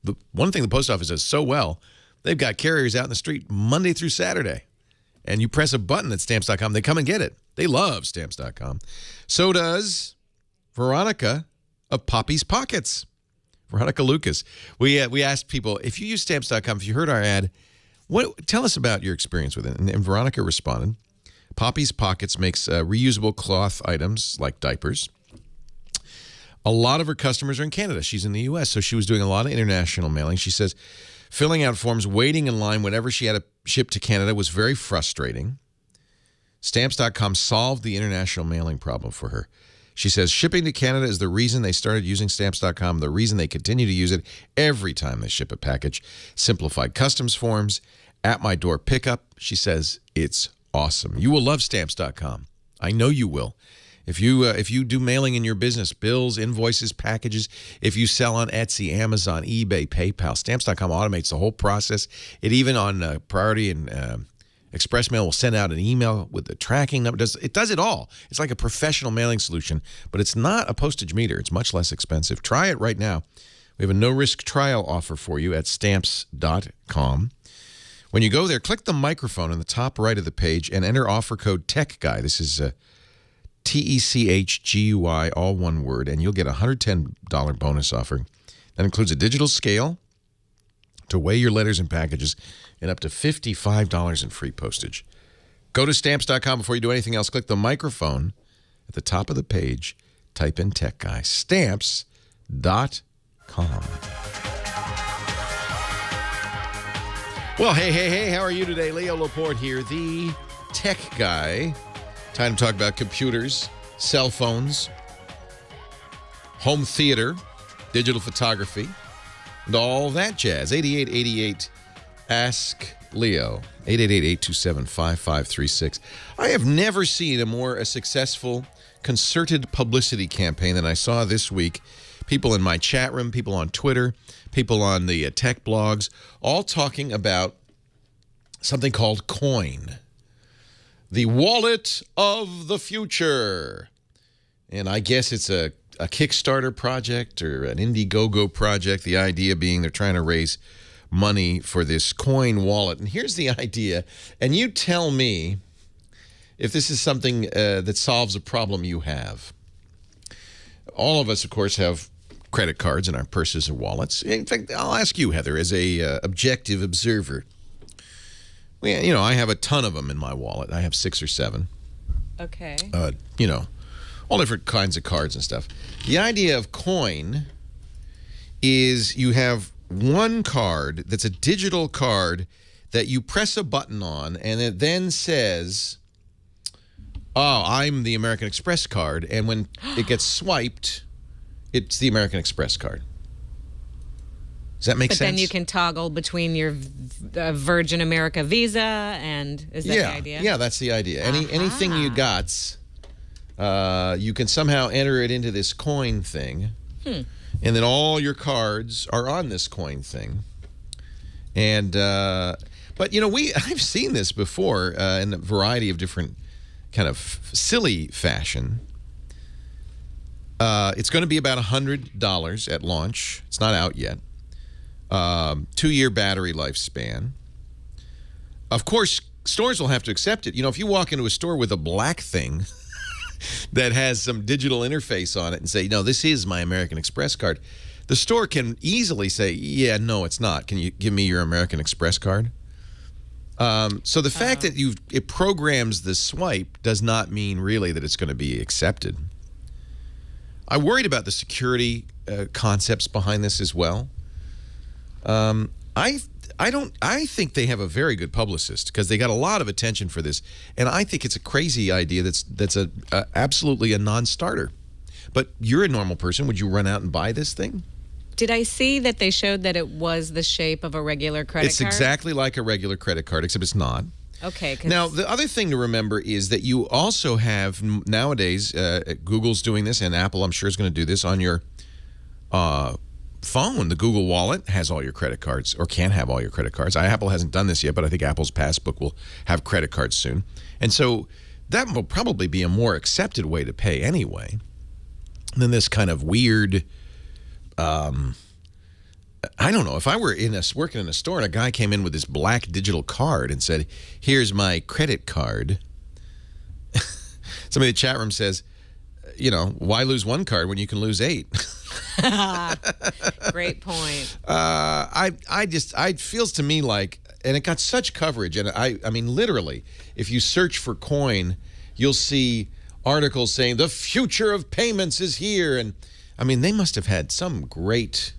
The one thing the post office does so well, they've got carriers out in the street Monday through Saturday. And you press a button at Stamps.com, they come and get it. They love Stamps.com. So does Veronica of Poppy's Pockets. Veronica Lucas. We asked people, if you use Stamps.com, if you heard our ad, tell us about your experience with it. And Veronica responded, Poppy's Pockets makes reusable cloth items like diapers. A lot of her customers are in Canada. She's in the U.S., so she was doing a lot of international mailing. She says filling out forms, waiting in line whenever she had to ship to Canada was very frustrating. Stamps.com solved the international mailing problem for her. She says shipping to Canada is the reason they started using Stamps.com, the reason they continue to use it every time they ship a package. Simplified customs forms, at-my-door pickup. She says it's awesome. You will love Stamps.com. I know you will. If you do mailing in your business, bills, invoices, packages, if you sell on Etsy, Amazon, eBay, PayPal, Stamps.com automates the whole process. It even on Priority and Express Mail will send out an email with the tracking number. It does it all. It's like a professional mailing solution, but it's not a postage meter. It's much less expensive. Try it right now. We have a no-risk trial offer for you at Stamps.com. When you go there, click the microphone in the top right of the page and enter offer code TECHGUY. This is TECHGUY, all one word, and you'll get a $110 bonus offer. That includes a digital scale to weigh your letters and packages and up to $55 in free postage. Go to Stamps.com before you do anything else. Click the microphone at the top of the page. Type in Tech Guy. Stamps.com. Well, hey, how are you today? Leo Laporte here, the Tech Guy. Time to talk about computers, cell phones, home theater, digital photography, and all that jazz. 8888 Ask Leo. 888-827-5536. I have never seen a successful concerted publicity campaign than I saw this week. People in my chat room, people on Twitter, people on the tech blogs, all talking about something called Coin. The wallet of the future. And I guess it's a Kickstarter project or an Indiegogo project. The idea being they're trying to raise money for this coin wallet. And here's the idea. And you tell me if this is something that solves a problem you have. All of us, of course, have credit cards in our purses or wallets. In fact, I'll ask you, Heather, as a objective observer. I have a ton of them in my wallet. I have 6 or 7. Okay. All different kinds of cards and stuff. The idea of Coin is you have one card that's a digital card that you press a button on, and it then says, I'm the American Express card. And when it gets swiped, it's the American Express card. Does that make sense? But then you can toggle between your Virgin America Visa and is that the idea? Yeah, that's the idea. Anything you got, you can somehow enter it into this coin thing. And then all your cards are on this coin thing. And but I've seen this before in a variety of different kind of silly fashion. It's going to be about $100 at launch. It's not out yet. 2-year battery lifespan. Of course, stores will have to accept it. If you walk into a store with a black thing that has some digital interface on it and say, no, this is my American Express card, the store can easily say, yeah, no, it's not. Can you give me your American Express card? So the fact that it programs the swipe does not mean really that it's going to be accepted. I worried about the security concepts behind this as well. I think they have a very good publicist because they got a lot of attention for this, and I think it's a crazy idea that's absolutely a non-starter. But you're a normal person. Would you run out and buy this thing? Did I see that they showed that it was the shape of a regular credit card? It's exactly like a regular credit card, except it's not. Okay. Now, the other thing to remember is that you also have nowadays, Google's doing this, and Apple, I'm sure, is going to do this on your phone. The Google Wallet has all your credit cards, or can have all your credit cards. Apple hasn't done this yet, but I think Apple's Passbook will have credit cards soon. And so that will probably be a more accepted way to pay anyway than this kind of weird... I don't know. If I were working in a store and a guy came in with this black digital card and said, "Here's my credit card," somebody in the chat room says, why lose one card when you can lose 8? Great point. It feels to me like, and it got such coverage, and I mean, literally, if you search for coin, you'll see articles saying the future of payments is here, and I mean, they must have had some great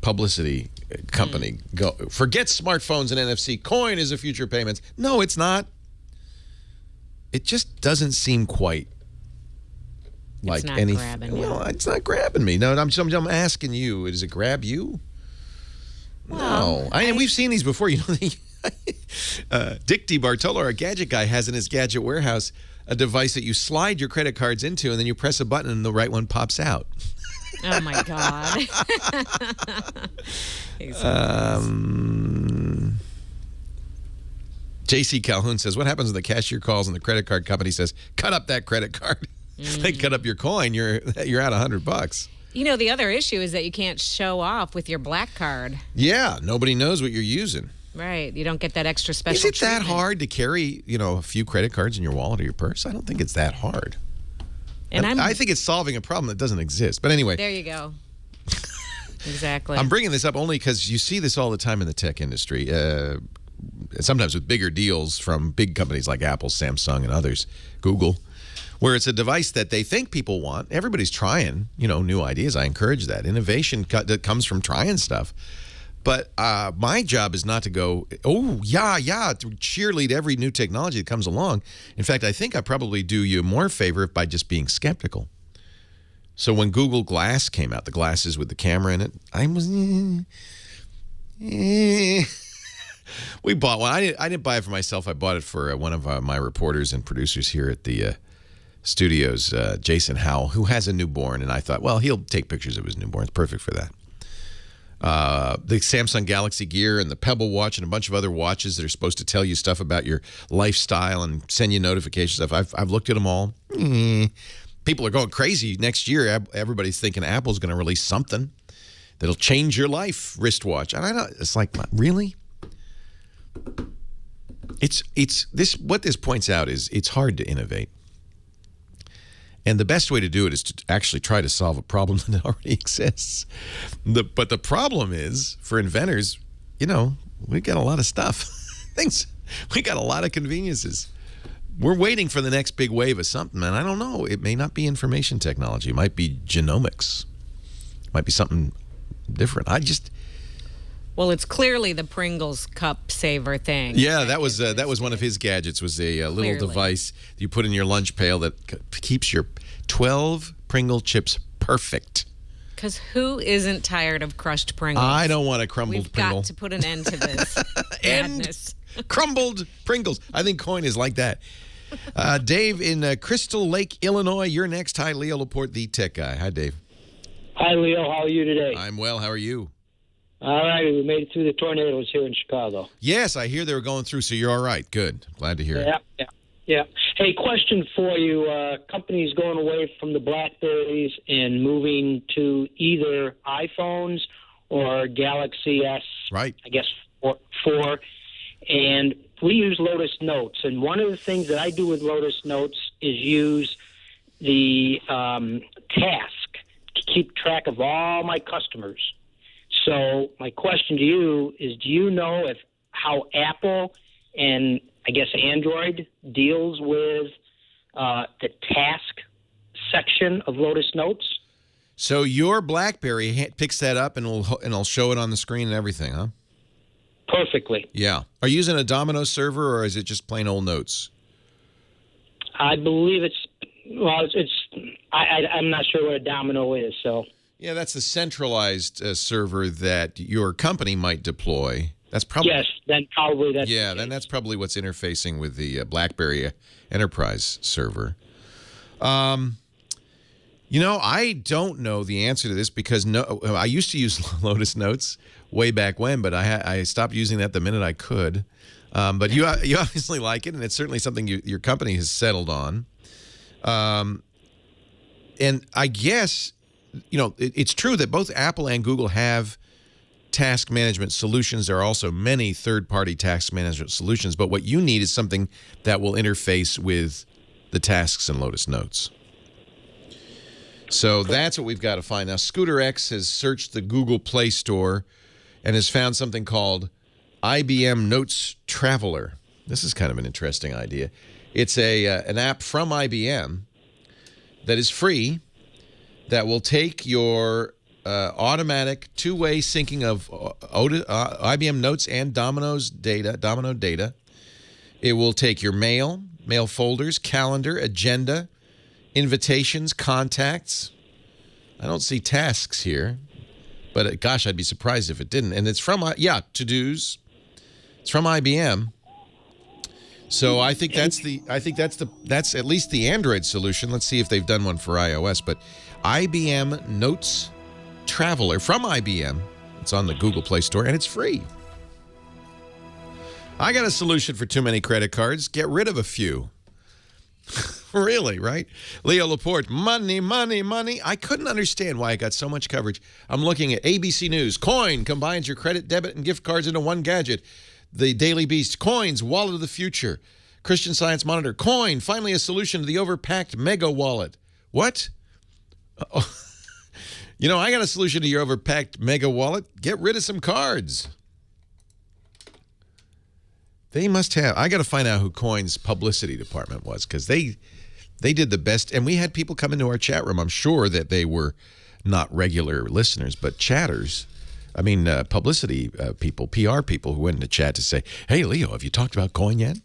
publicity company go, forget smartphones and NFC. Coin is the future of payments. No, it's not. It just doesn't seem quite like anything. Grabbing you. Well, it's not grabbing me. No, I'm asking you. Does it grab you? Well, no. We've seen these before. Dick DiBartolo, our gadget guy, has in his gadget warehouse a device that you slide your credit cards into, and then you press a button, and the right one pops out. Oh, my God. J.C. Calhoun says, what happens when the cashier calls and the credit card company says, cut up that credit card? They cut up your coin, you're out $100. The other issue is that you can't show off with your black card. Yeah, nobody knows what you're using. Right. You don't get that extra special Is it treatment. that hard to carry, a few credit cards in your wallet or your purse? I don't think it's that hard. And I think it's solving a problem that doesn't exist. But anyway. There you go. Exactly. I'm bringing this up only because you see this all the time in the tech industry, sometimes with bigger deals from big companies like Apple, Samsung, and others, Google, where it's a device that they think people want. Everybody's trying, new ideas. I encourage that. Innovation that comes from trying stuff. But my job is not to go, to cheerlead every new technology that comes along. In fact, I think I probably do you more favor by just being skeptical. So when Google Glass came out, the glasses with the camera in it, I was, we bought one. I didn't buy it for myself. I bought it for one of my reporters and producers here at the studios, Jason Howell, who has a newborn. And I thought, well, he'll take pictures of his newborn. It's perfect for that. The Samsung Galaxy Gear and the Pebble Watch and a bunch of other watches that are supposed to tell you stuff about your lifestyle and send you notifications. I've looked at them all. People are going crazy. Next year, everybody's thinking Apple's going to release something that'll change your life, wristwatch. And I know, it's like, really? What this points out is it's hard to innovate. And the best way to do it is to actually try to solve a problem that already exists. But the problem is, for inventors, we got a lot of stuff. We got a lot of conveniences. We're waiting for the next big wave of something, and I don't know. It may not be information technology. It might be genomics. It might be something different. Well, it's clearly the Pringles cup saver thing. Yeah, that was one of his gadgets. Was a little device you put in your lunch pail that keeps your 12 Pringle chips perfect. Because who isn't tired of crushed Pringles? I don't want a crumbled Pringle. We've got to put an end to this madness. Crumbled Pringles. I think coin is like that. Dave in Crystal Lake, Illinois. You're next. Hi, Leo Laporte, the tech guy. Hi, Dave. Hi, Leo. How are you today? I'm well. How are you? All right. We made it through the tornadoes here in Chicago. Yes, I hear they were going through, so you're all right. Good. Glad to hear it. Yeah. Hey, question for you. Companies going away from the BlackBerries and moving to either iPhones or Galaxy S, right? I guess, 4. And we use Lotus Notes. And one of the things that I do with Lotus Notes is use the task to keep track of all my customers. So my question to you is, do you know how Apple and I guess Android deals with the task section of Lotus Notes? So your BlackBerry picks that up and will show it on the screen and everything, huh? Perfectly. Yeah. Are you using a Domino server or is it just plain old Notes? I believe I'm not sure what a Domino is, so. Yeah, that's the centralized server that your company might deploy. That's probably then probably that's then that's probably what's interfacing with the BlackBerry Enterprise server. I don't know the answer to this because I used to use Lotus Notes way back when, but I stopped using that the minute I could. But you obviously like it, and it's certainly something your company has settled on. And I guess, it's true that both Apple and Google have task management solutions. There are also many third-party task management solutions, but what you need is something that will interface with the tasks in Lotus Notes. So that's what we've got to find. Now, Scooter X has searched the Google Play Store and has found something called IBM Notes Traveler. This is kind of an interesting idea. It's an app from IBM that is free that will take your automatic two-way syncing of IBM Notes and Domino data. It will take your mail folders, calendar, agenda, invitations, contacts. I don't see tasks here, but gosh, I'd be surprised if it didn't. And it's from to-dos. It's from IBM. So I think that's at least the Android solution. Let's see if they've done one for iOS. But IBM Notes Traveler from IBM. It's on the Google Play Store and it's free. I got a solution for too many credit cards. Get rid of a few. Really, right? Leo Laporte, money, money, money. I couldn't understand why it got so much coverage. I'm looking at ABC News. Coin combines your credit, debit, and gift cards into one gadget. The Daily Beast, Coin's wallet of the future. Christian Science Monitor, Coin, finally a solution to the overpacked mega wallet. What? I got a solution to your overpacked mega wallet. Get rid of some cards. They must have. I got to find out who Coin's publicity department was because they did the best. And we had people come into our chat room. I'm sure that they were not regular listeners, but chatters. I mean, publicity people, PR people who went into chat to say, hey, Leo, have you talked about Coin yet?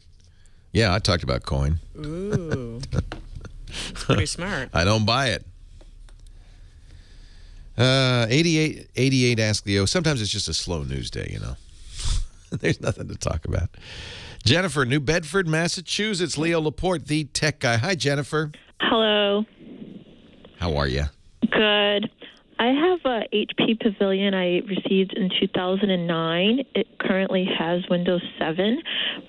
Yeah, I talked about Coin. Ooh. That's pretty smart. I don't buy it. 88 asked Leo, sometimes it's just a slow news day, There's nothing to talk about. Jennifer, New Bedford, Massachusetts. Leo Laporte, the tech guy. Hi, Jennifer. Hello. How are you? Good. I have a HP Pavilion I received in 2009. It currently has Windows 7,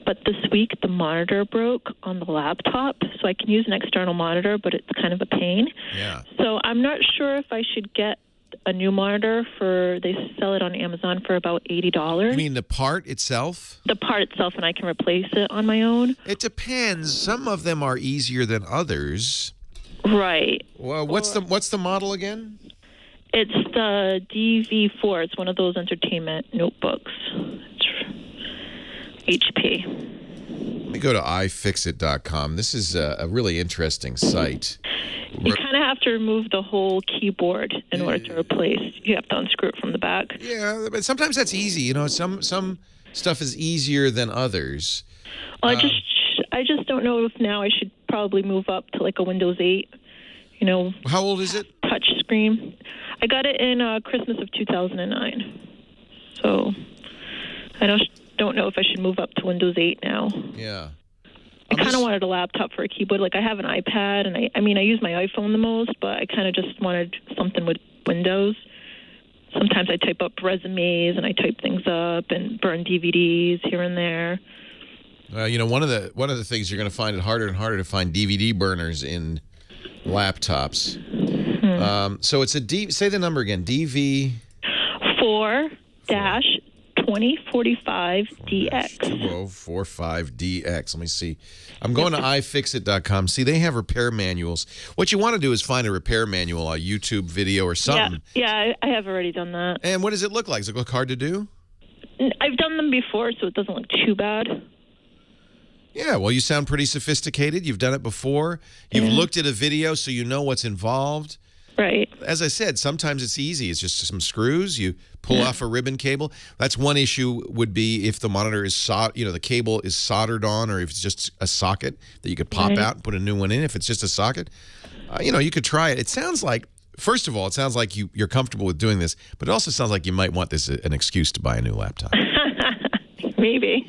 but this week the monitor broke on the laptop, so I can use an external monitor, but it's kind of a pain. Yeah. So I'm not sure if I should get a new monitor they sell it on Amazon for about $80. You mean the part itself? The part itself, and I can replace it on my own? It depends. Some of them are easier than others. Right. Well, what's the model again? It's the DV4. It's one of those entertainment notebooks. It's HP. Let me go to iFixit.com. This is a really interesting site. You kind of have to remove the whole keyboard in order to replace. You have to unscrew it from the back. Yeah, but sometimes that's easy. Some stuff is easier than others. Well, I just don't know if now I should probably move up to like a Windows 8. How old is it? Touch screen. I got it in Christmas of 2009. So I don't know if I should move up to Windows 8 now. Yeah. I kind of wanted a laptop for a keyboard. Like I have an iPad, and I use my iPhone the most, but I kind of just wanted something with Windows. Sometimes I type up resumes and I type things up and burn DVDs here and there. One of the things you're going to find it harder and harder to find DVD burners in laptops. So it's say the number again. DV 4-2045DX. 2045DX. Let me see. I'm going to iFixit.com. See, they have repair manuals. What you want to do is find a repair manual, a YouTube video or something. Yeah, I have already done that. And what does it look like? Does it look hard to do? I've done them before, so it doesn't look too bad. Yeah, well, you sound pretty sophisticated. You've done it before. You've looked at a video, so you know what's involved. Right. As I said, sometimes it's easy. It's just some screws. You pull off a ribbon cable. That's one issue would be if the monitor is the cable is soldered on, or if it's just a socket that you could pop out and put a new one in. If it's just a socket, you could try it. It sounds like first of all, it sounds like you're comfortable with doing this, but it also sounds like you might want this an excuse to buy a new laptop. Maybe.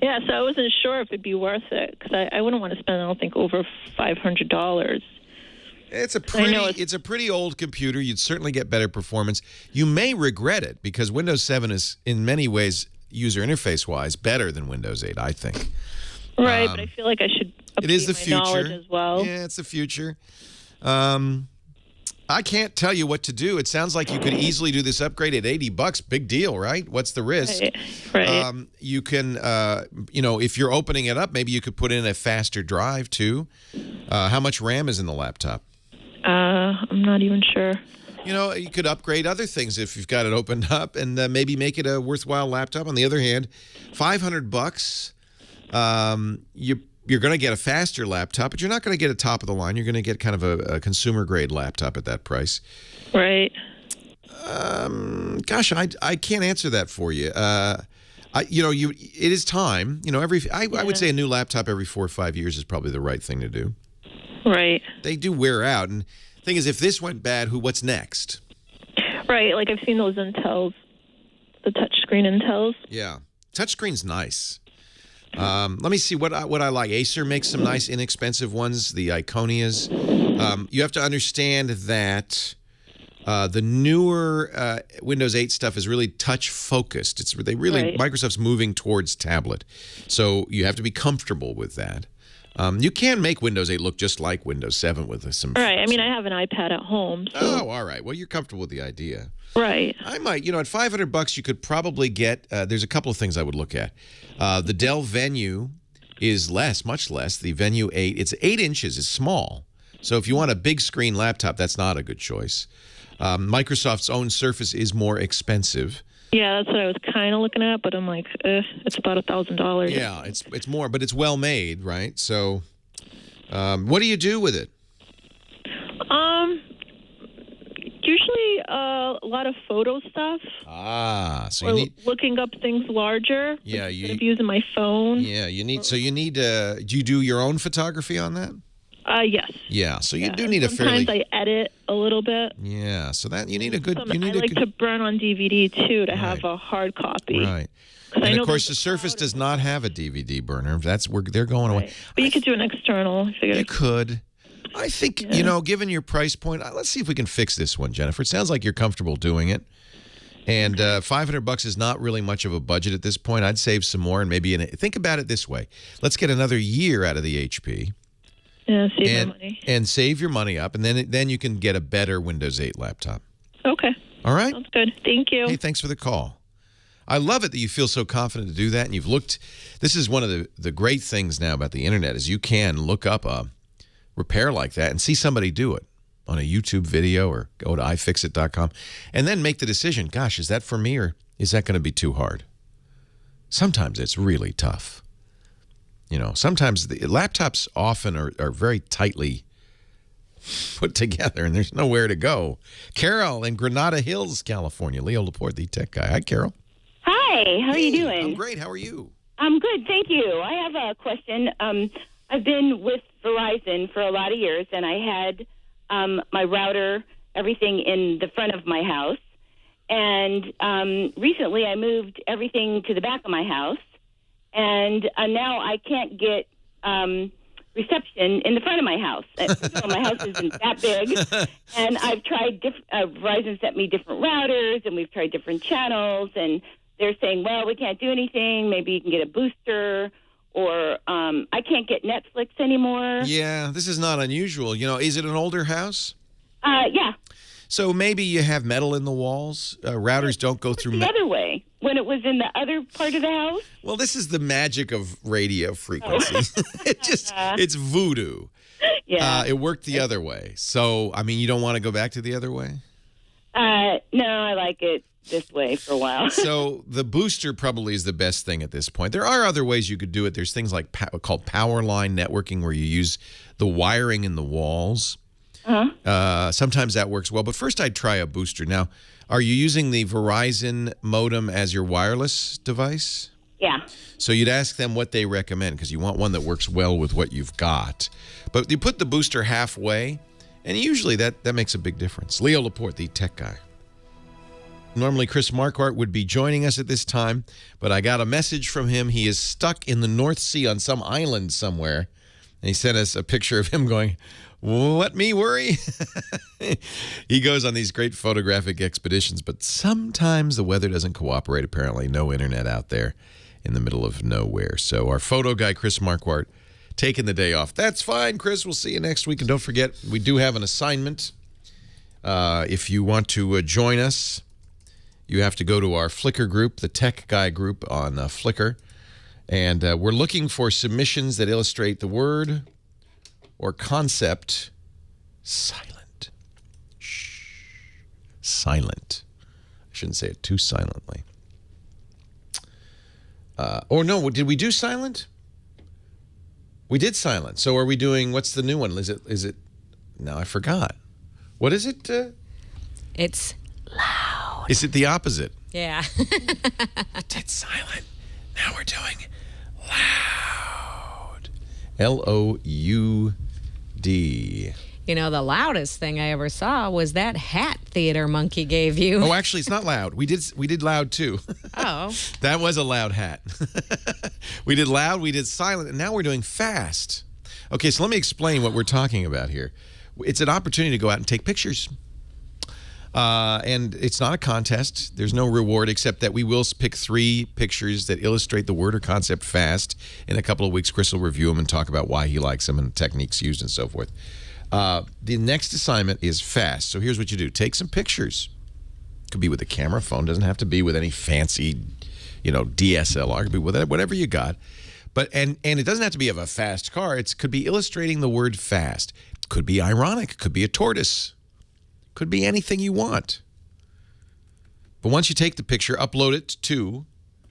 Yeah, so I wasn't sure if it'd be worth it because I wouldn't want to spend, I don't think, over $500. It's a pretty old computer. You'd certainly get better performance. You may regret it because Windows 7 is, in many ways, user interface-wise, better than Windows 8, I think. Right, but I feel like I should update my knowledge as well. Yeah, it's the future. I can't tell you what to do. It sounds like you could easily do this upgrade at $80. Big deal, right? What's the risk? Right. You can, if you're opening it up, maybe you could put in a faster drive, too. How much RAM is in the laptop? I'm not even sure. You could upgrade other things if you've got it opened up and maybe make it a worthwhile laptop. On the other hand, $500, you're going to get a faster laptop, but you're not going to get a top of the line. You're going to get kind of a consumer grade laptop at that price. Right. Gosh, I can't answer that for you. It is time. I would say a new laptop every 4 or 5 years is probably the right thing to do. Right. They do wear out, and the thing is, if this went bad, what's next? Right. Like I've seen those Intels, the touchscreen Intels. Yeah, touchscreen's nice. Let me see what I like. Acer makes some nice inexpensive ones, the Iconias. You have to understand that the newer Windows 8 stuff is really touch focused. Microsoft's moving towards tablet. So you have to be comfortable with that. You can make Windows 8 look just like Windows 7 with some... All right. I mean, I have an iPad at home. So. Oh, all right. Well, you're comfortable with the idea. Right. I might, at $500, you could probably get, there's a couple of things I would look at. The Dell Venue is much less. The Venue 8, it's 8 inches, it's small. So if you want a big screen laptop, that's not a good choice. Microsoft's own Surface is more expensive. Yeah, that's what I was kind of looking at, but I'm like, it's about $1,000. Yeah, it's more, but it's well made, right? So what do you do with it? Usually a lot of photo stuff. So or you need looking up things larger. Yeah, instead of using my phone. Yeah, you need. Do you do your own photography on that? Yes. Yeah, so you do need a fairly. Sometimes I edit a little bit. Yeah, so that you need a good. I like to burn on DVD too to have a hard copy. Right. And of course, the Surface does not have a DVD burner. That's where they're going away. But you could do an external. You could. I think, given your price point, let's see if we can fix this one, Jennifer. It sounds like you're comfortable doing it. And $500 is not really much of a budget at this point. I'd save some more and maybe think about it this way. Let's get another year out of the HP. Yeah, save my money. And save your money up, and then you can get a better Windows 8 laptop. Okay. All right? Sounds good. Thank you. Hey, thanks for the call. I love it that you feel so confident to do that, and you've looked. This is one of the great things now about the internet is you can look up a repair like that and see somebody do it on a YouTube video or go to iFixit.com and then make the decision, gosh, is that for me or is that going to be too hard? Sometimes it's really tough. Sometimes the laptops often are very tightly put together and there's nowhere to go. Carol in Granada Hills, California. Leo Laporte, the tech guy. Hi, Carol. Hi, how are you doing? I'm great. How are you? I'm good, thank you. I have a question. I've been with Verizon for a lot of years, and I had my router, everything in the front of my house. And recently I moved everything to the back of my house, and now I can't get reception in the front of my house. My house isn't that big, and I've tried Verizon sent me different routers, and we've tried different channels, and they're saying, well, we can't do anything. Maybe you can get a booster. Or I can't get Netflix anymore. Yeah, this is not unusual. Is it an older house? Yeah. So maybe you have metal in the walls. Routers don't go through the other way. When it was in the other part of the house? Well, this is the magic of radio frequency. It's voodoo. Yeah. It worked the other way. So, you don't want to go back to the other way? No, I like it this way for a while. So the booster probably is the best thing at this point. There are other ways you could do it. There's things like called power line networking where you use the wiring in the walls. Sometimes that works well. But first I'd try a booster. Now, are you using the Verizon modem as your wireless device? Yeah. So you'd ask them what they recommend because you want one that works well with what you've got. But you put the booster halfway And usually that makes a big difference. Leo Laporte, the tech guy. Normally, Chris Marquardt would be joining us at this time, but I got a message from him. He is stuck in the North Sea on some island somewhere. And he sent us a picture of him going, "Let me worry." He goes on these great photographic expeditions, but sometimes the weather doesn't cooperate, apparently. No internet out there in the middle of nowhere. So our photo guy, Chris Marquardt, taking the day off. That's fine, Chris. We'll see you next week. And don't forget, we do have an assignment. If you want to join us, you have to go to our Flickr group, the Tech Guy group on Flickr. And we're looking for submissions that illustrate the word or concept silent. Shh. Silent. I shouldn't say it too silently. Or no, did we do silent? We did silent. So are we doing, what's the new one? Is it, no, I forgot. What is it? It's loud. Is it the opposite? Yeah. We did silent. Now we're doing loud. L-O-U-D. You know, the loudest thing I ever saw was that hat Theater Monkey gave you. Oh, actually, it's not loud. We did loud, too. Oh. That was a loud hat. We did loud, we did silent, and now we're doing fast. Okay, so let me explain what we're talking about here. It's an opportunity to go out and take pictures. And it's not a contest. There's no reward except that we will pick 3 pictures that illustrate the word or concept fast. In a couple of weeks, Chris will review them and talk about why he likes them and techniques used and so forth. The next assignment is fast. So here's what you do. Take some pictures. Could be with a camera phone. Doesn't have to be with any fancy, DSLR. Could be with whatever you got. But and it doesn't have to be of a fast car. It could be illustrating the word fast. Could be ironic. Could be a tortoise. Could be anything you want. But once you take the picture, upload it to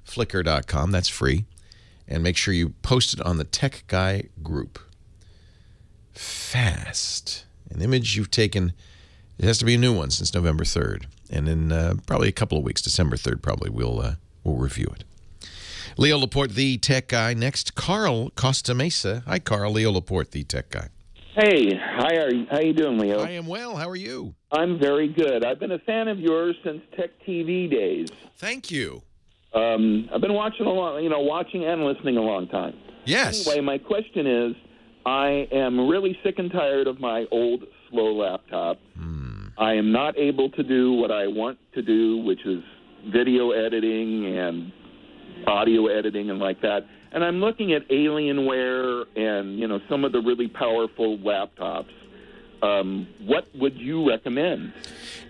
Flickr.com. That's free. And make sure you post it on the Tech Guy group. Fast. An image you've taken. It has to be a new one since November 3rd. And in probably a couple of weeks, December 3rd, probably, we'll review it. Leo Laporte, the Tech Guy. Next, Carl Costa Mesa. Hi, Carl. Leo Laporte, the Tech Guy. Hey, how you doing, Leo? I am well. How are you? I'm very good. I've been a fan of yours since Tech TV days. Thank you. I've been watching watching and listening a long time. Yes. Anyway, my question is, I am really sick and tired of my old, slow laptop. I am not able to do what I want to do, which is video editing and audio editing and like that. And I'm looking at Alienware and, some of the really powerful laptops. What would you recommend?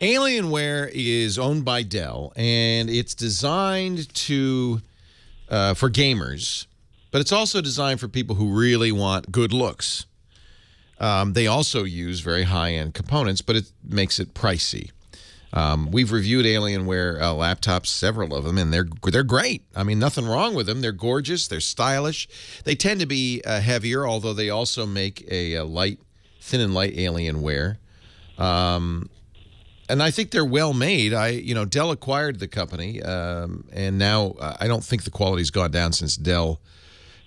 Alienware is owned by Dell, and it's designed for gamers, but it's also designed for people who really want good looks. They also use very high-end components, but it makes it pricey. We've reviewed Alienware laptops, several of them, and they're great. I mean, nothing wrong with them. They're gorgeous. They're stylish. They tend to be heavier, although they also make a thin and light Alienware. And I think they're well made. Dell acquired the company, and now I don't think the quality's gone down since Dell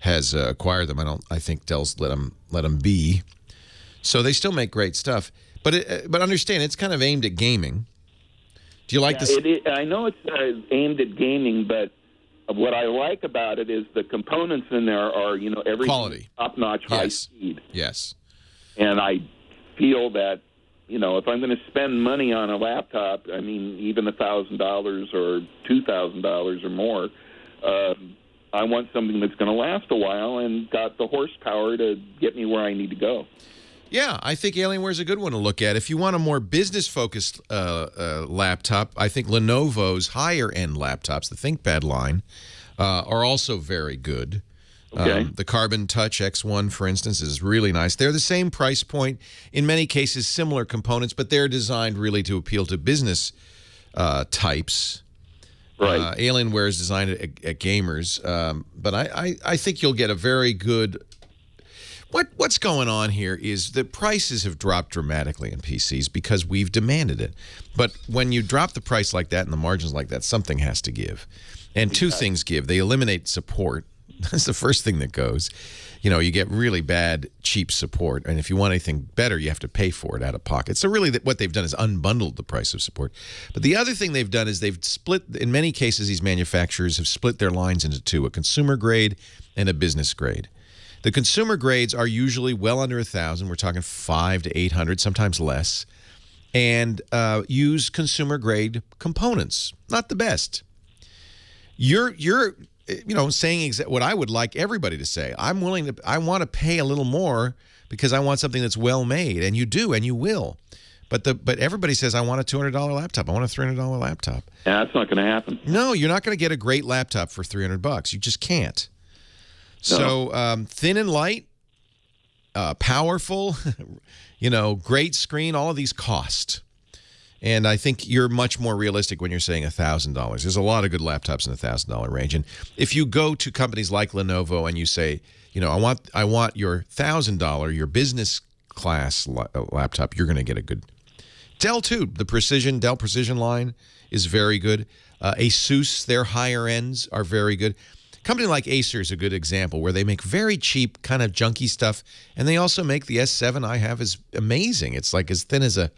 has acquired them. I think Dell's let them be. So they still make great stuff. But understand, it's kind of aimed at gaming. Do you like this? I know it's aimed at gaming, but what I like about it is the components in there are, every quality, top-notch, high speed. Yes. And I feel that, if I'm going to spend money on a laptop, I mean, even $1,000 or $2,000 or more, I want something that's going to last a while and got the horsepower to get me where I need to go. Yeah, I think Alienware is a good one to look at. If you want a more business-focused laptop, I think Lenovo's higher-end laptops, the ThinkPad line, are also very good. Okay. The Carbon Touch X1, for instance, is really nice. They're the same price point, in many cases similar components, but they're designed really to appeal to business types. Right. Alienware is designed at gamers, but I think you'll get a very good... What's going on here is the prices have dropped dramatically in PCs because we've demanded it. But when you drop the price like that and the margins like that, something has to give. And two things give. They eliminate support. That's the first thing that goes. You get really bad, cheap support. And if you want anything better, you have to pay for it out of pocket. So really what they've done is unbundled the price of support. But the other thing they've done is they've split, in many cases, these manufacturers have split their lines into two, a consumer grade and a business grade. The consumer grades are usually well under 1,000. We're talking 500 to 800, sometimes less, and use consumer grade components. Not the best. You're saying what I would like everybody to say. I want to pay a little more because I want something that's well made, and you do, and you will. But everybody says I want a $200 laptop. I want a $300 laptop. Yeah, that's not going to happen. No, you're not going to get a great laptop for $300. You just can't. No. So thin and light, powerful, great screen. All of these cost. And I think you're much more realistic when you're saying $1,000. There's a lot of good laptops in the $1,000 range. And if you go to companies like Lenovo and you say, I want your $1,000, your business class laptop, you're going to get a good. Dell too. The Dell Precision line is very good. Asus, their higher ends are very good. A company like Acer is a good example where they make very cheap kind of junky stuff, and they also make the S7 I have is amazing. It's like as thin as a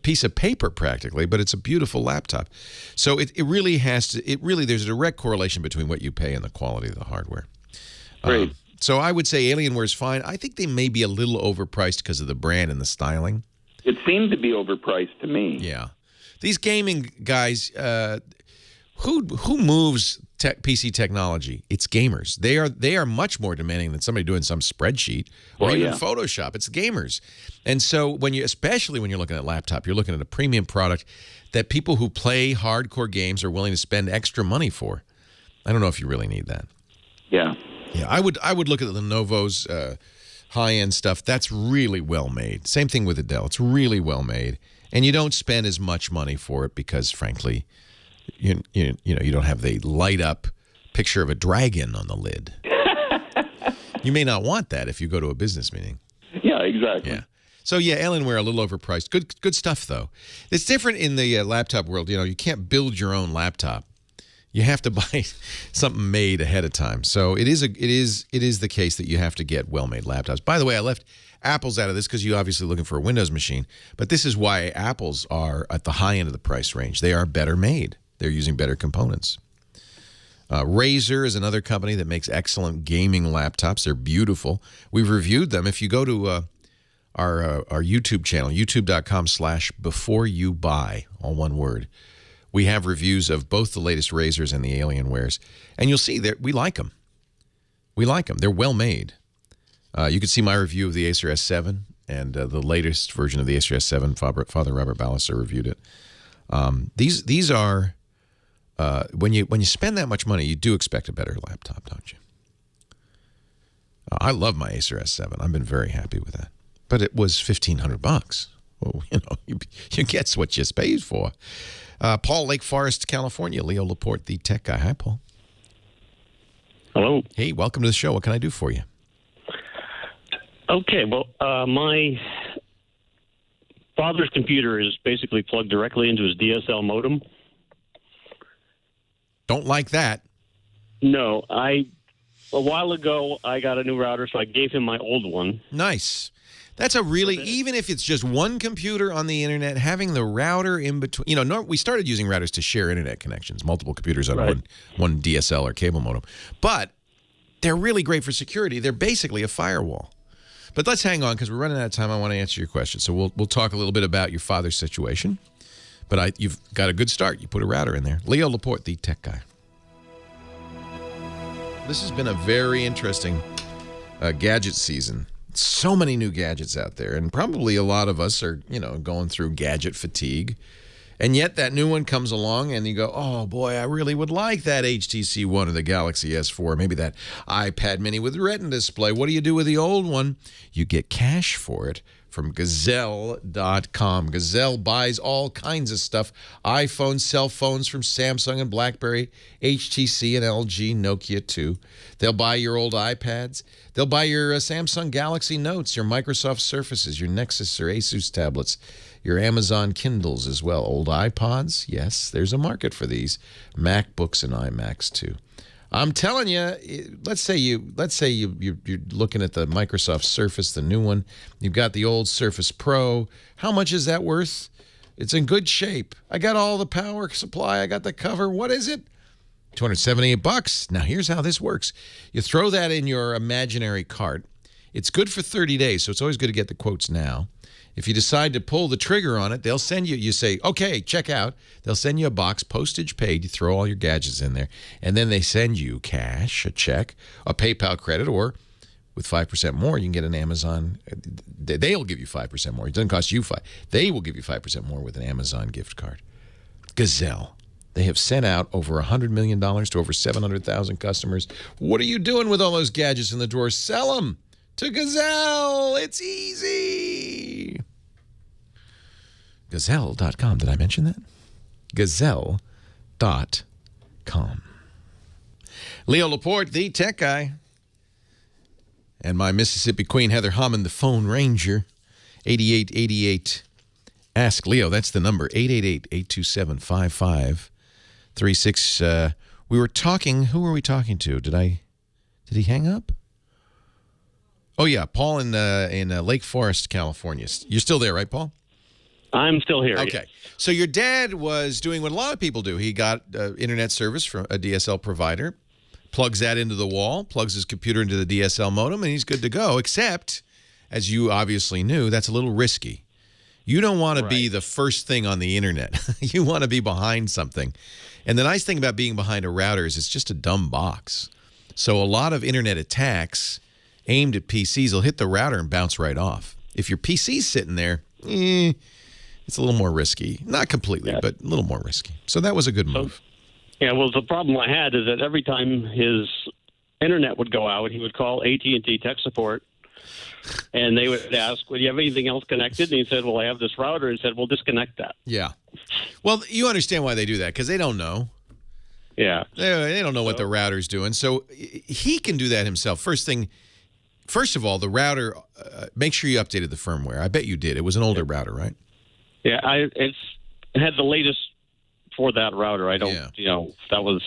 piece of paper practically, but it's a beautiful laptop. So it really there's a direct correlation between what you pay and the quality of the hardware. Great. So I would say Alienware is fine. I think they may be a little overpriced because of the brand and the styling. It seemed to be overpriced to me. Yeah. These gaming guys, who moves PC technology? It's gamers. They are much more demanding than somebody doing some spreadsheet or even Photoshop. It's gamers. And so especially when you're looking at a laptop, you're looking at a premium product that people who play hardcore games are willing to spend extra money for. I don't know if you really need that. Yeah. Yeah, I would look at the Lenovo's high-end stuff. That's really well made. Same thing with the Dell. It's really well made. And you don't spend as much money for it because, frankly, you don't have the light-up picture of a dragon on the lid. You may not want that if you go to a business meeting. Yeah, exactly. Yeah. So, yeah, Alienware, a little overpriced. Good stuff, though. It's different in the laptop world. You can't build your own laptop. You have to buy something made ahead of time. So it is the case that you have to get well-made laptops. By the way, I left Apple's out of this because you're obviously looking for a Windows machine. But this is why Apple's are at the high end of the price range. They are better made. They're using better components. Razer is another company that makes excellent gaming laptops. They're beautiful. We've reviewed them. If you go to our YouTube channel, youtube.com/beforeyoubuy, all one word, we have reviews of both the latest Razers and the Alienwares. And you'll see that we like them. We like them. They're well made. You can see my review of the Acer S7 and the latest version of the Acer S7. Father Robert Ballister reviewed it. These are, when you spend that much money, you do expect a better laptop, don't you? I love my Acer S7. I've been very happy with that. But it was $1,500. Well, you get what you paid for. Paul, Lake Forest, California. Leo Laporte, the tech guy. Hi, Paul. Hello. Hey, welcome to the show. What can I do for you? Okay, well, my father's computer is basically plugged directly into his DSL modem. Don't like that. No, a while ago, I got a new router, so I gave him my old one. Nice. That's even if it's just one computer on the internet, having the router in between. We started using routers to share internet connections, multiple computers on one DSL or cable modem. But they're really great for security. They're basically a firewall. But let's hang on because we're running out of time. I want to answer your question. So we'll talk a little bit about your father's situation. But you've got a good start. You put a router in there. Leo Laporte, the tech guy. This has been a very interesting gadget season. So many new gadgets out there, and probably a lot of us are, going through gadget fatigue. And yet that new one comes along and you go, oh boy, I really would like that HTC One or the Galaxy S4, maybe that iPad mini with Retina display. What do you do with the old one? You get cash for it from Gazelle.com. Gazelle buys all kinds of stuff. iPhones, cell phones from Samsung and BlackBerry, HTC and LG, Nokia too. They'll buy your old iPads. They'll buy your Samsung Galaxy Notes, your Microsoft Surfaces, your Nexus or Asus tablets, your Amazon Kindles as well. Old iPods, yes, there's a market for these. MacBooks and iMacs too. I'm telling you, let's say you're looking at the Microsoft Surface, the new one. You've got the old Surface Pro. How much is that worth? It's in good shape. I got all the power supply. I got the cover. What is it? $278. Now, here's how this works. You throw that in your imaginary cart. It's good for 30 days, so it's always good to get the quotes now. If you decide to pull the trigger on it, they'll send you say, okay, check out. They'll send you a box, postage paid. You throw all your gadgets in there, and then they send you cash, a check, a PayPal credit, or with 5% more, you can get an Amazon. They'll give you 5% more. It doesn't cost you 5. They will give you 5% more with an Amazon gift card. Gazelle. They have sent out over $100 million to over 700,000 customers. What are you doing with all those gadgets in the drawer? Sell them to Gazelle. It's easy. Gazelle.com. Did I mention that? Gazelle.com. Leo Laporte, the tech guy. And my Mississippi Queen, Heather Hammond, the phone ranger. 8888. Ask Leo. That's the number. 888-827-5536. We were talking. Who were we talking to? Did he hang up? Oh, yeah. Paul in Lake Forest, California. You're still there, right, Paul? I'm still here. Okay. Yes. So your dad was doing what a lot of people do. He got internet service from a DSL provider, plugs that into the wall, plugs his computer into the DSL modem, and he's good to go. Except, as you obviously knew, that's a little risky. You don't want to be the first thing on the internet. You want to be behind something. And the nice thing about being behind a router is it's just a dumb box. So a lot of internet attacks aimed at PCs will hit the router and bounce right off. If your PC's sitting there, it's a little more risky. Not completely, but a little more risky. So that was a good move. Yeah, well, the problem I had is that every time his internet would go out, he would call AT&T tech support, and they would ask, well, do you have anything else connected? And he said, well, I have this router. And he said, well, disconnect that. Yeah. Well, you understand why they do that, because they don't know. Yeah. They don't know what the router's doing. So he can do that himself. First of all, the router, make sure you updated the firmware. I bet you did. It was an older router, right? Yeah, it had the latest for that router. I don't, that was.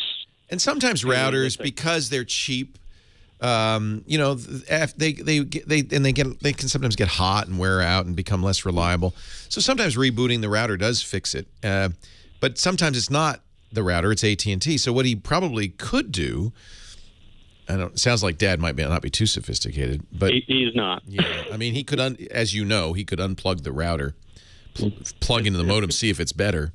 And sometimes routers, because they're cheap, they can sometimes get hot and wear out and become less reliable. So sometimes rebooting the router does fix it. But sometimes it's not the router, it's AT&T. So what he probably could do, it sounds like Dad might not be too sophisticated, but he's not. Yeah, I mean, he could, as you know, he could unplug the router, plug into the modem, see if it's better.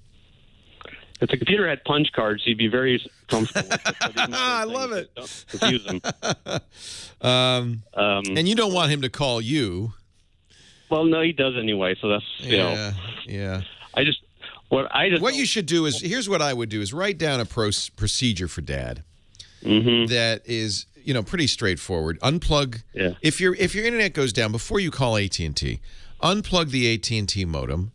If the computer had punch cards, he'd be very comfortable with it. I love it. Don't confuse him. And you don't want him to call you. Well, no, he does anyway. So that's yeah. What you should do is, here's what I would do: is write down a procedure for Dad that is pretty straightforward. Unplug. Yeah. If your internet goes down, before you call AT&T, unplug the AT&T modem.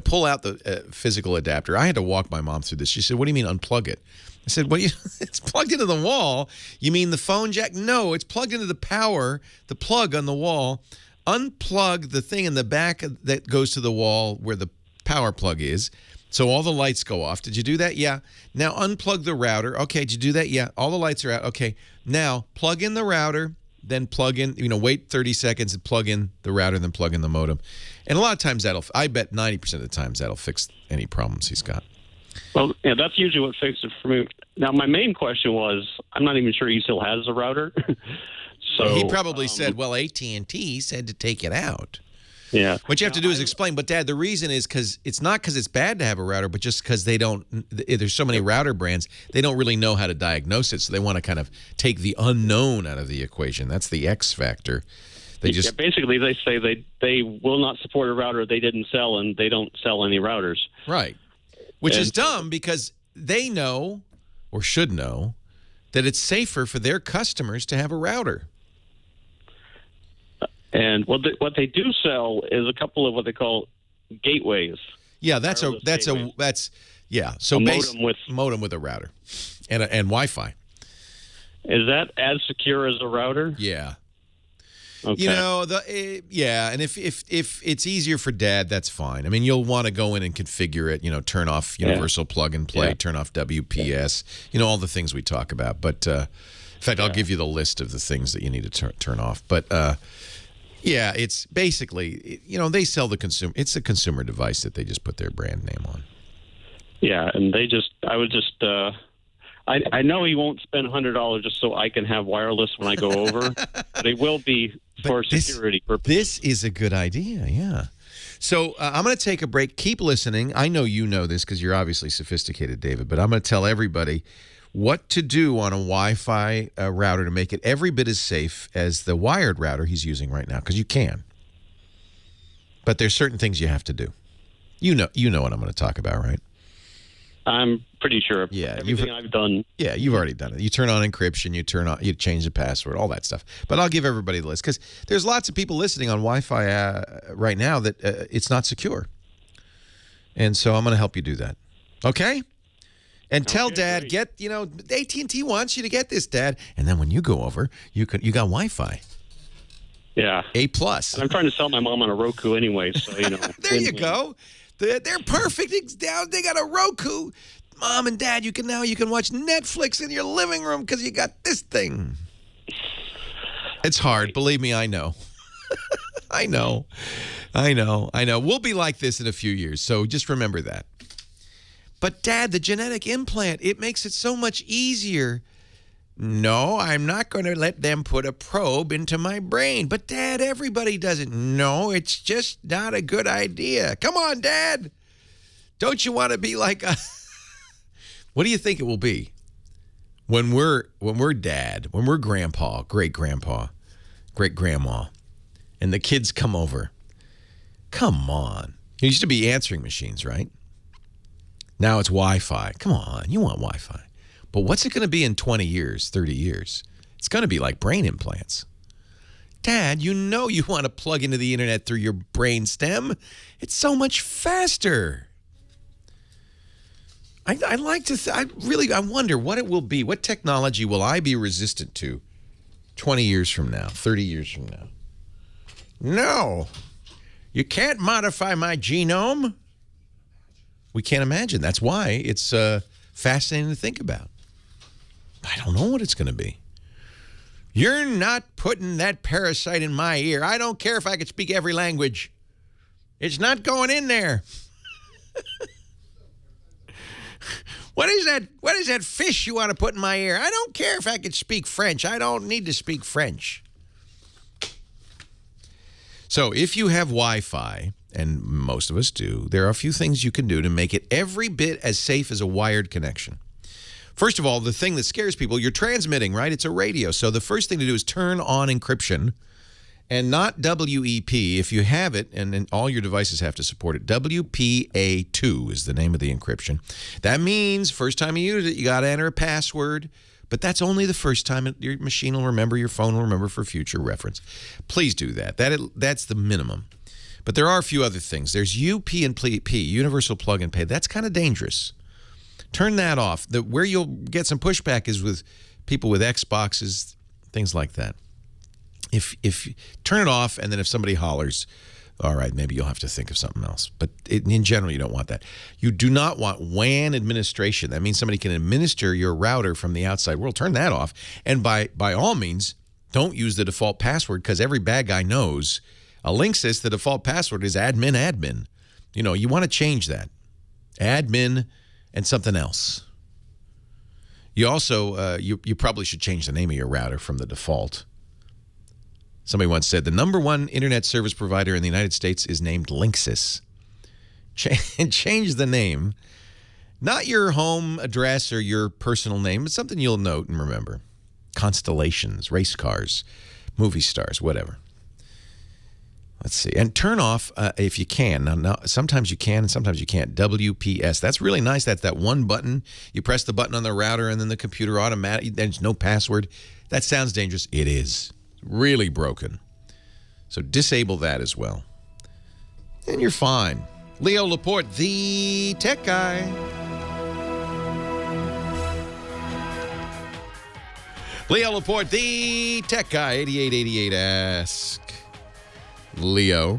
Pull out the physical adapter. I had to walk my mom through this. She said, what do you mean unplug it? I said, well, it's plugged into the wall. You mean the phone jack? No, it's plugged into the plug on the wall. Unplug the thing in the back that goes to the wall where the power plug is, so all the lights go off. Did you do that? Yeah. Now unplug the router. Okay, did you do that? Yeah. All the lights are out. Okay. Now plug in the router, then plug in, wait 30 seconds and plug in the router, then plug in the modem. And a lot of times I bet 90% of the times that'll fix any problems he's got. Well, yeah, that's usually what fixes it for me. Now, my main question was, I'm not even sure he still has a router. So he probably said, well, AT&T said to take it out. Yeah. What you have to do is explain. But, Dad, the reason is because it's not because it's bad to have a router, but just because there's so many router brands, they don't really know how to diagnose it. So they want to kind of take the unknown out of the equation. That's the X factor. Basically, they say they will not support a router they didn't sell, and they don't sell any routers. Right. Which is dumb, because they know, or should know, that it's safer for their customers to have a router. And what they do sell is a couple of what they call gateways. Yeah, So modem with a router and Wi-Fi. Is that as secure as a router? Yeah. Okay. And if it's easier for Dad, that's fine. I mean, you'll want to go in and configure it, turn off universal plug and play, turn off WPS, all the things we talk about. But in fact, I'll give you the list of the things that you need to turn off. But it's basically, they sell it's a consumer device that they just put their brand name on. Yeah, and I know he won't spend $100 just so I can have wireless when I go over, but it will be for security purposes. This is a good idea, yeah. So I'm going to take a break. Keep listening. I know you know this because you're obviously sophisticated, David, but I'm going to tell everybody what to do on a Wi-Fi router to make it every bit as safe as the wired router he's using right now, because you can. But there's certain things you have to do. You know what I'm going to talk about, right? I'm pretty sure. Yeah, everything I've done. Yeah, you've already done it. You turn on encryption, you change the password, all that stuff. But I'll give everybody the list because there's lots of people listening on Wi-Fi right now that it's not secure, and so I'm going to help you do that. Okay. And tell Dad, AT&T wants you to get this, Dad. And then when you go over, you got Wi-Fi. Yeah. A+. I'm trying to sell my mom on a Roku anyway, so There you go. They're perfect. They got a Roku. Mom and Dad, you can watch Netflix in your living room because you got this thing. It's hard. Believe me, I know. I know. We'll be like this in a few years, so just remember that. But, Dad, the genetic implant, it makes it so much easier. No, I'm not going to let them put a probe into my brain. But, Dad, everybody does it. No, it's just not a good idea. Come on, Dad. Don't you want to be like a... What do you think it will be when we're Dad, when we're Grandpa, great-grandpa, great-grandma, and the kids come over? Come on. It used to be answering machines, right? Now it's Wi-Fi. Come on, you want Wi-Fi. But what's it going to be in 20 years, 30 years? It's going to be like brain implants. Dad, you want to plug into the internet through your brain stem. It's so much faster. I wonder what it will be. What technology will I be resistant to 20 years from now, 30 years from now? No, you can't modify my genome. We can't imagine. That's why it's fascinating to think about. I don't know what it's going to be. You're not putting that parasite in my ear. I don't care if I could speak every language. It's not going in there. What is that fish you want to put in my ear? I don't care if I could speak French. I don't need to speak French. So if you have Wi-Fi, and most of us do, there are a few things you can do to make it every bit as safe as a wired connection. First of all, the thing that scares people, you're transmitting, right? It's a radio. So the first thing to do is turn on encryption and not WEP. If you have it, and all your devices have to support it, WPA2 is the name of the encryption. That means first time you use it, you got to enter a password. But that's only the first time your machine will remember, your phone will remember for future reference. Please do that. That's the minimum. But there are a few other things. There's UP&P, Universal Plug and Play. That's kind of dangerous. Turn that off. Where you'll get some pushback is with people with Xboxes, things like that. If turn it off, and then if somebody hollers, all right, maybe you'll have to think of something else. But in general, you don't want that. You do not want WAN administration. That means somebody can administer your router from the outside world. Turn that off. And by all means, don't use the default password, because every bad guy knows a Linksys, the default password is admin. You want to change that. Admin and something else. You also, you probably should change the name of your router from the default. Somebody once said, the #1 internet service provider in the United States is named Linksys. Change the name. Not your home address or your personal name, but something you'll note and remember. Constellations, race cars, movie stars, whatever. Let's see. And turn off, if you can. Now, sometimes you can and sometimes you can't. WPS. That's really nice. That's that one button. You press the button on the router and then the computer automatically, there's no password. That sounds dangerous. It is. Really broken. So disable that as well. And you're fine. Leo Laporte, the tech guy. Leo Laporte, the tech guy, 8888 Ask Leo.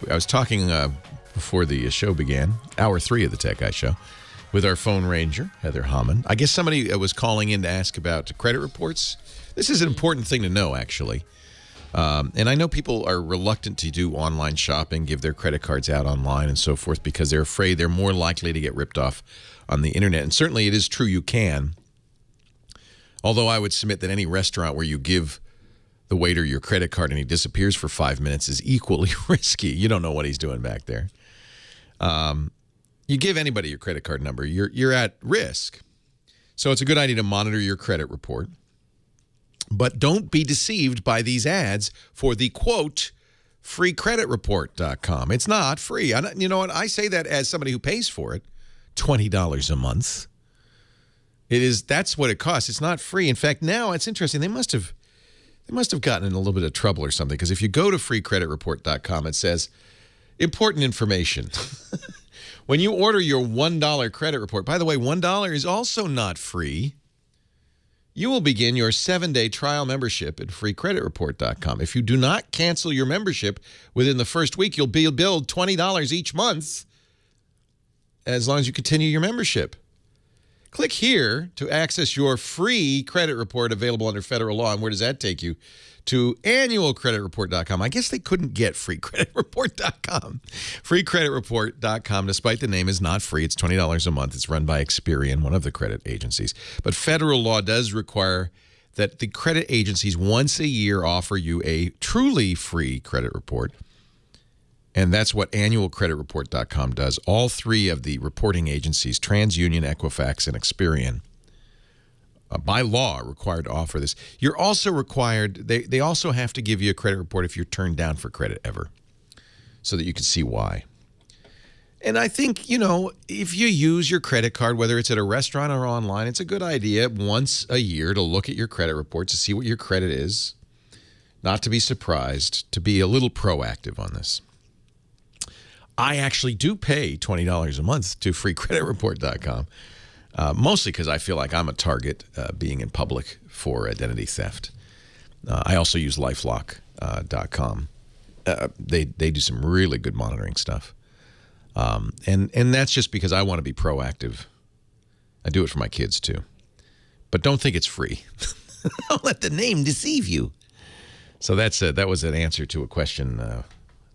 I was talking before the show began, hour 3 of the Tech Guy Show, with our phone ranger, Heather Hammond. I guess somebody was calling in to ask about credit reports. This is an important thing to know, actually. And I know people are reluctant to do online shopping, give their credit cards out online and so forth, because they're afraid they're more likely to get ripped off on the internet. And certainly it is true you can. Although I would submit that any restaurant where you give the waiter your credit card and he disappears for 5 minutes is equally risky. You don't know what he's doing back there. You give anybody your credit card number, you're at risk. So it's a good idea to monitor your credit report. But don't be deceived by these ads for the, quote, freecreditreport.com. It's not free. You know what? I say that as somebody who pays for it, $20 a month. That's what it costs. It's not free. In fact, now it's interesting. They must have gotten in a little bit of trouble or something, because if you go to freecreditreport.com, it says important information. When you order your $1 credit report, by the way, $1 is also not free. You will begin your 7-day trial membership at freecreditreport.com. If you do not cancel your membership within the first week, you'll be billed $20 each month as long as you continue your membership. Click here to access your free credit report available under federal law. And where does that take you? To annualcreditreport.com. I guess they couldn't get freecreditreport.com. Freecreditreport.com, despite the name, is not free. It's $20 a month. It's run by Experian, one of the credit agencies. But federal law does require that the credit agencies once a year offer you a truly free credit report. And that's what annualcreditreport.com does. All 3 of the reporting agencies, TransUnion, Equifax, and Experian, by law, are required to offer this. You're also required, they also have to give you a credit report if you're turned down for credit ever, so that you can see why. And I think, if you use your credit card, whether it's at a restaurant or online, it's a good idea once a year to look at your credit report to see what your credit is, not to be surprised, to be a little proactive on this. I actually do pay $20 a month to freecreditreport.com, mostly because I feel like I'm a target being in public for identity theft. I also use lifelock.com. They do some really good monitoring stuff. And that's just because I want to be proactive. I do it for my kids, too. But don't think it's free. Don't let the name deceive you. So that was an answer to a question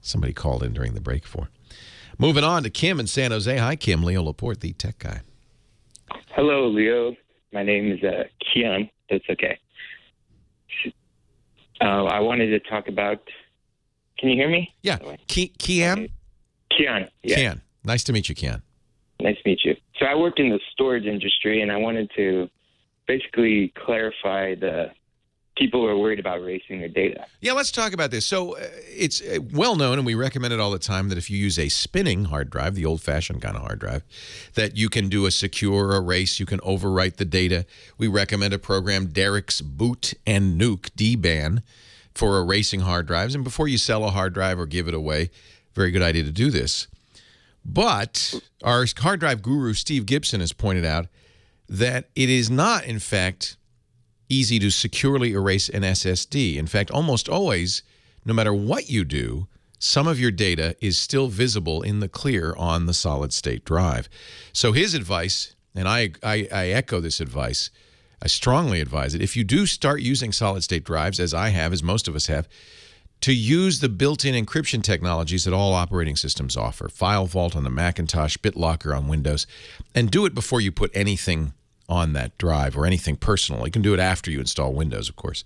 somebody called in during the break for. Moving on to Kim in San Jose. Hi, Kim. Leo Laporte, the tech guy. Hello, Leo. My name is Kian. That's okay. I wanted to talk about... Can you hear me? Yeah. Kian? Kian, yeah. Kian. Nice to meet you, Kian. Nice to meet you. So I work in the storage industry, and I wanted to basically clarify the people who are worried about erasing their data. Yeah, let's talk about this. So it's well known, and we recommend it all the time, that if you use a spinning hard drive, the old-fashioned kind of hard drive, that you can do a secure erase. You can overwrite the data. We recommend a program, Derek's Boot and Nuke, DBAN, for erasing hard drives. And before you sell a hard drive or give it away, very good idea to do this. But our hard drive guru, Steve Gibson, has pointed out that it is not, in fact, easy to securely erase an SSD. In fact, almost always, no matter what you do, some of your data is still visible in the clear on the solid-state drive. So his advice, and I echo this advice, I strongly advise it, if you do start using solid-state drives, as I have, as most of us have, to use the built-in encryption technologies that all operating systems offer. File Vault on the Macintosh, BitLocker on Windows, and do it before you put anything on that drive or anything personal. You can do it after you install Windows, of course.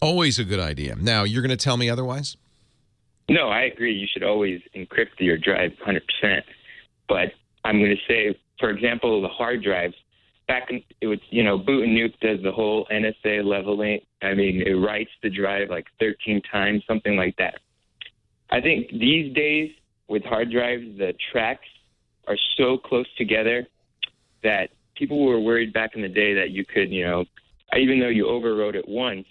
Always a good idea. Now, you're going to tell me otherwise? No, I agree. You should always encrypt your drive 100%. But I'm going to say, for example, the hard drives, back in, it was, Boot and Nuke does the whole NSA leveling. I mean, it writes the drive like 13 times, something like that. I think these days with hard drives, the tracks are so close together that people were worried back in the day that you could, even though you overwrote it once,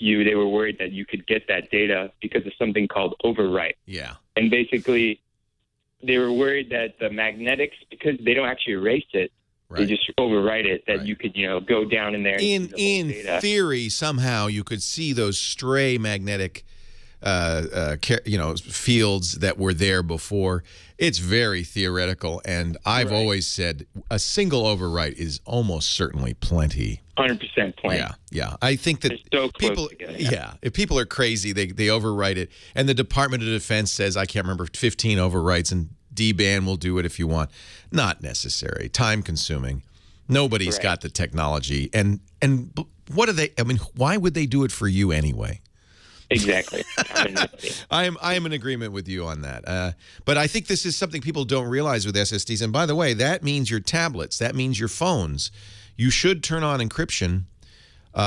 they were worried that you could get that data because of something called overwrite. Yeah. And basically, they were worried that the magnetics, because they don't actually erase it, They just overwrite it that you could, go down in there. In theory, somehow you could see those stray magnetic, fields that were there before. It's very theoretical, and I've always said a single overwrite is almost certainly plenty. 100% plenty. Yeah. I think that people, if people are crazy, they overwrite it, and the Department of Defense says, I can't remember, 15 overwrites, and D-band will do it if you want. Not necessary. Time consuming. Nobody's got the technology, and what are they? I mean, why would they do it for you anyway? Exactly. I am in agreement with you on that. But I think this is something people don't realize with SSDs. And by the way, that means your tablets. That means your phones. You should turn on encryption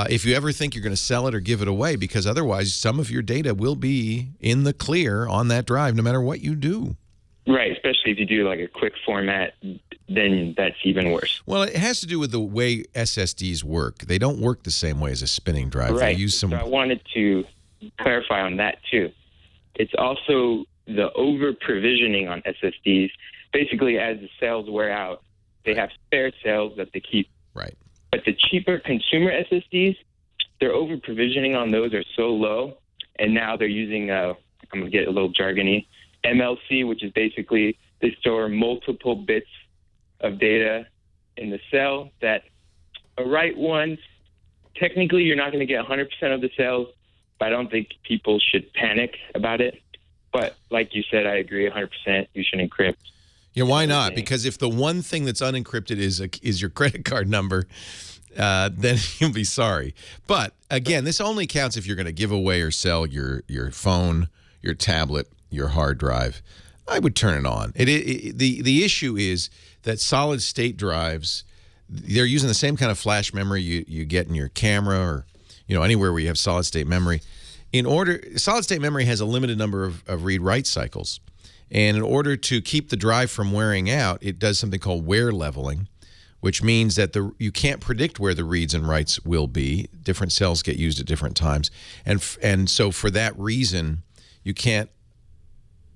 if you ever think you're going to sell it or give it away, because otherwise some of your data will be in the clear on that drive no matter what you do. Right, especially if you do like a quick format, then that's even worse. Well, it has to do with the way SSDs work. They don't work the same way as a spinning drive. Right. They use some... So I wanted to clarify on that too. It's also the over-provisioning on SSDs. Basically, as the cells wear out, they have spare cells that they keep. Right. But the cheaper consumer SSDs, their over-provisioning on those are so low, and now they're using, I'm going to get a little jargony, MLC, which is basically they store multiple bits of data in the cell, that a write once, technically you're not going to get 100% of the cells, but I don't think people should panic about it. But like you said, I agree 100%. You should encrypt. Yeah, why not? Because if the one thing that's unencrypted is your credit card number, then you'll be sorry. But again, this only counts if you're going to give away or sell your phone, your tablet, your hard drive. I would turn it on. The issue is that solid state drives, they're using the same kind of flash memory you get in your camera or anywhere where you have solid state memory. Solid state memory has a limited number of read-write cycles. And in order to keep the drive from wearing out, it does something called wear leveling, which means that you can't predict where the reads and writes will be. Different cells get used at different times. And so for that reason, you can't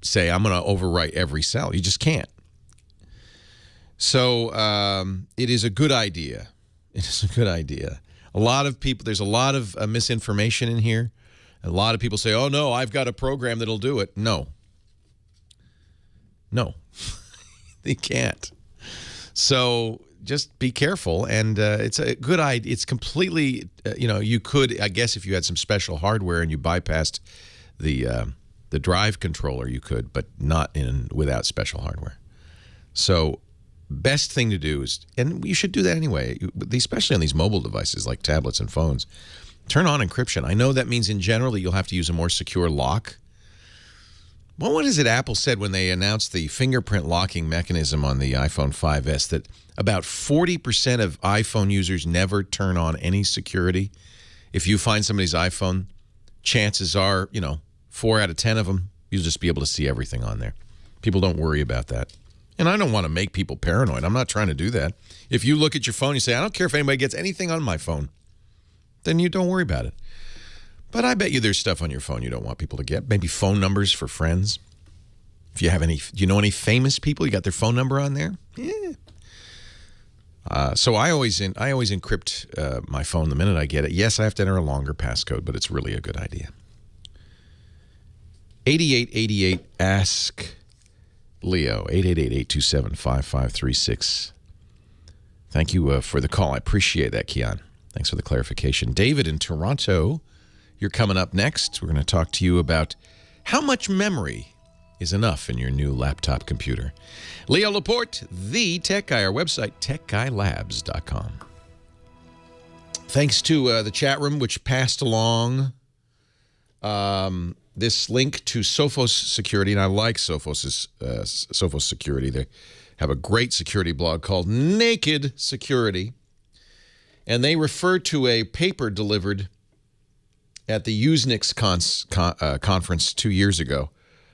say, I'm going to overwrite every cell. You just can't. So it is a good idea. It is a good idea. There's a lot of misinformation in here. A lot of people say, oh, no, I've got a program that'll do it. No, they can't. So just be careful. And it's a good idea. It's completely, you could, I guess if you had some special hardware and you bypassed the drive controller, you could, but not without special hardware. So best thing to do is, and you should do that anyway, especially on these mobile devices like tablets and phones, turn on encryption. I know that means in general that you'll have to use a more secure lock. Well, what is it Apple said when they announced the fingerprint locking mechanism on the iPhone 5S, that about 40% of iPhone users never turn on any security? If you find somebody's iPhone, chances are, 4 out of 10 of them, you'll just be able to see everything on there. People don't worry about that. And I don't want to make people paranoid. I'm not trying to do that. If you look at your phone, you say, I don't care if anybody gets anything on my phone, then you don't worry about it. But I bet you there's stuff on your phone you don't want people to get. Maybe phone numbers for friends. If you have do you know any famous people? You got their phone number on there? Yeah. So I always encrypt my phone the minute I get it. Yes, I have to enter a longer passcode, but it's really a good idea. 8888 Ask Leo, 888-827-5536. Thank you for the call. I appreciate that, Keon. Thanks for the clarification. David in Toronto, you're coming up next. We're going to talk to you about how much memory is enough in your new laptop computer. Leo Laporte, the Tech Guy, our website, techguylabs.com. Thanks to the chat room, which passed along this link to Sophos Security, and I like Sophos Security. They have a great security blog called Naked Security, and they refer to a paper delivered at the Usenix conference 2 years ago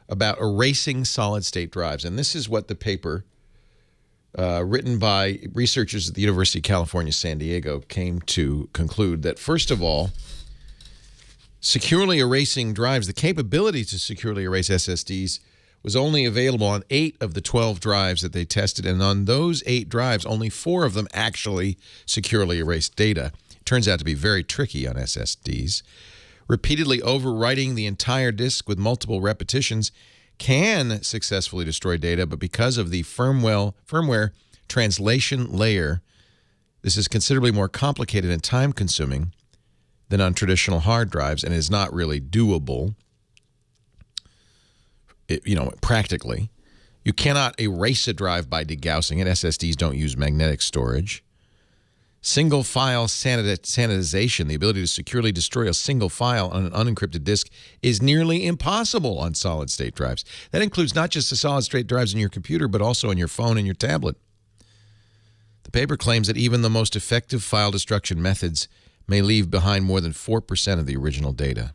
about erasing solid-state drives. And this is what the paper, written by researchers at the University of California, San Diego, came to conclude that, first of all, securely erasing drives, the capability to securely erase SSDs, was only available on 8 of the 12 drives that they tested, and on those 8 drives, only 4 of them actually securely erased data. It turns out to be very tricky on SSDs. Repeatedly overwriting the entire disk with multiple repetitions can successfully destroy data, but because of the firmware translation layer, this is considerably more complicated and time-consuming than on traditional hard drives, and is not really doable. Practically. You cannot erase a drive by degaussing it. SSDs don't use magnetic storage. Single file sanitization, the ability to securely destroy a single file on an unencrypted disk, is nearly impossible on solid-state drives. That includes not just the solid-state drives in your computer, but also on your phone and your tablet. The paper claims that even the most effective file destruction methods may leave behind more than 4% of the original data.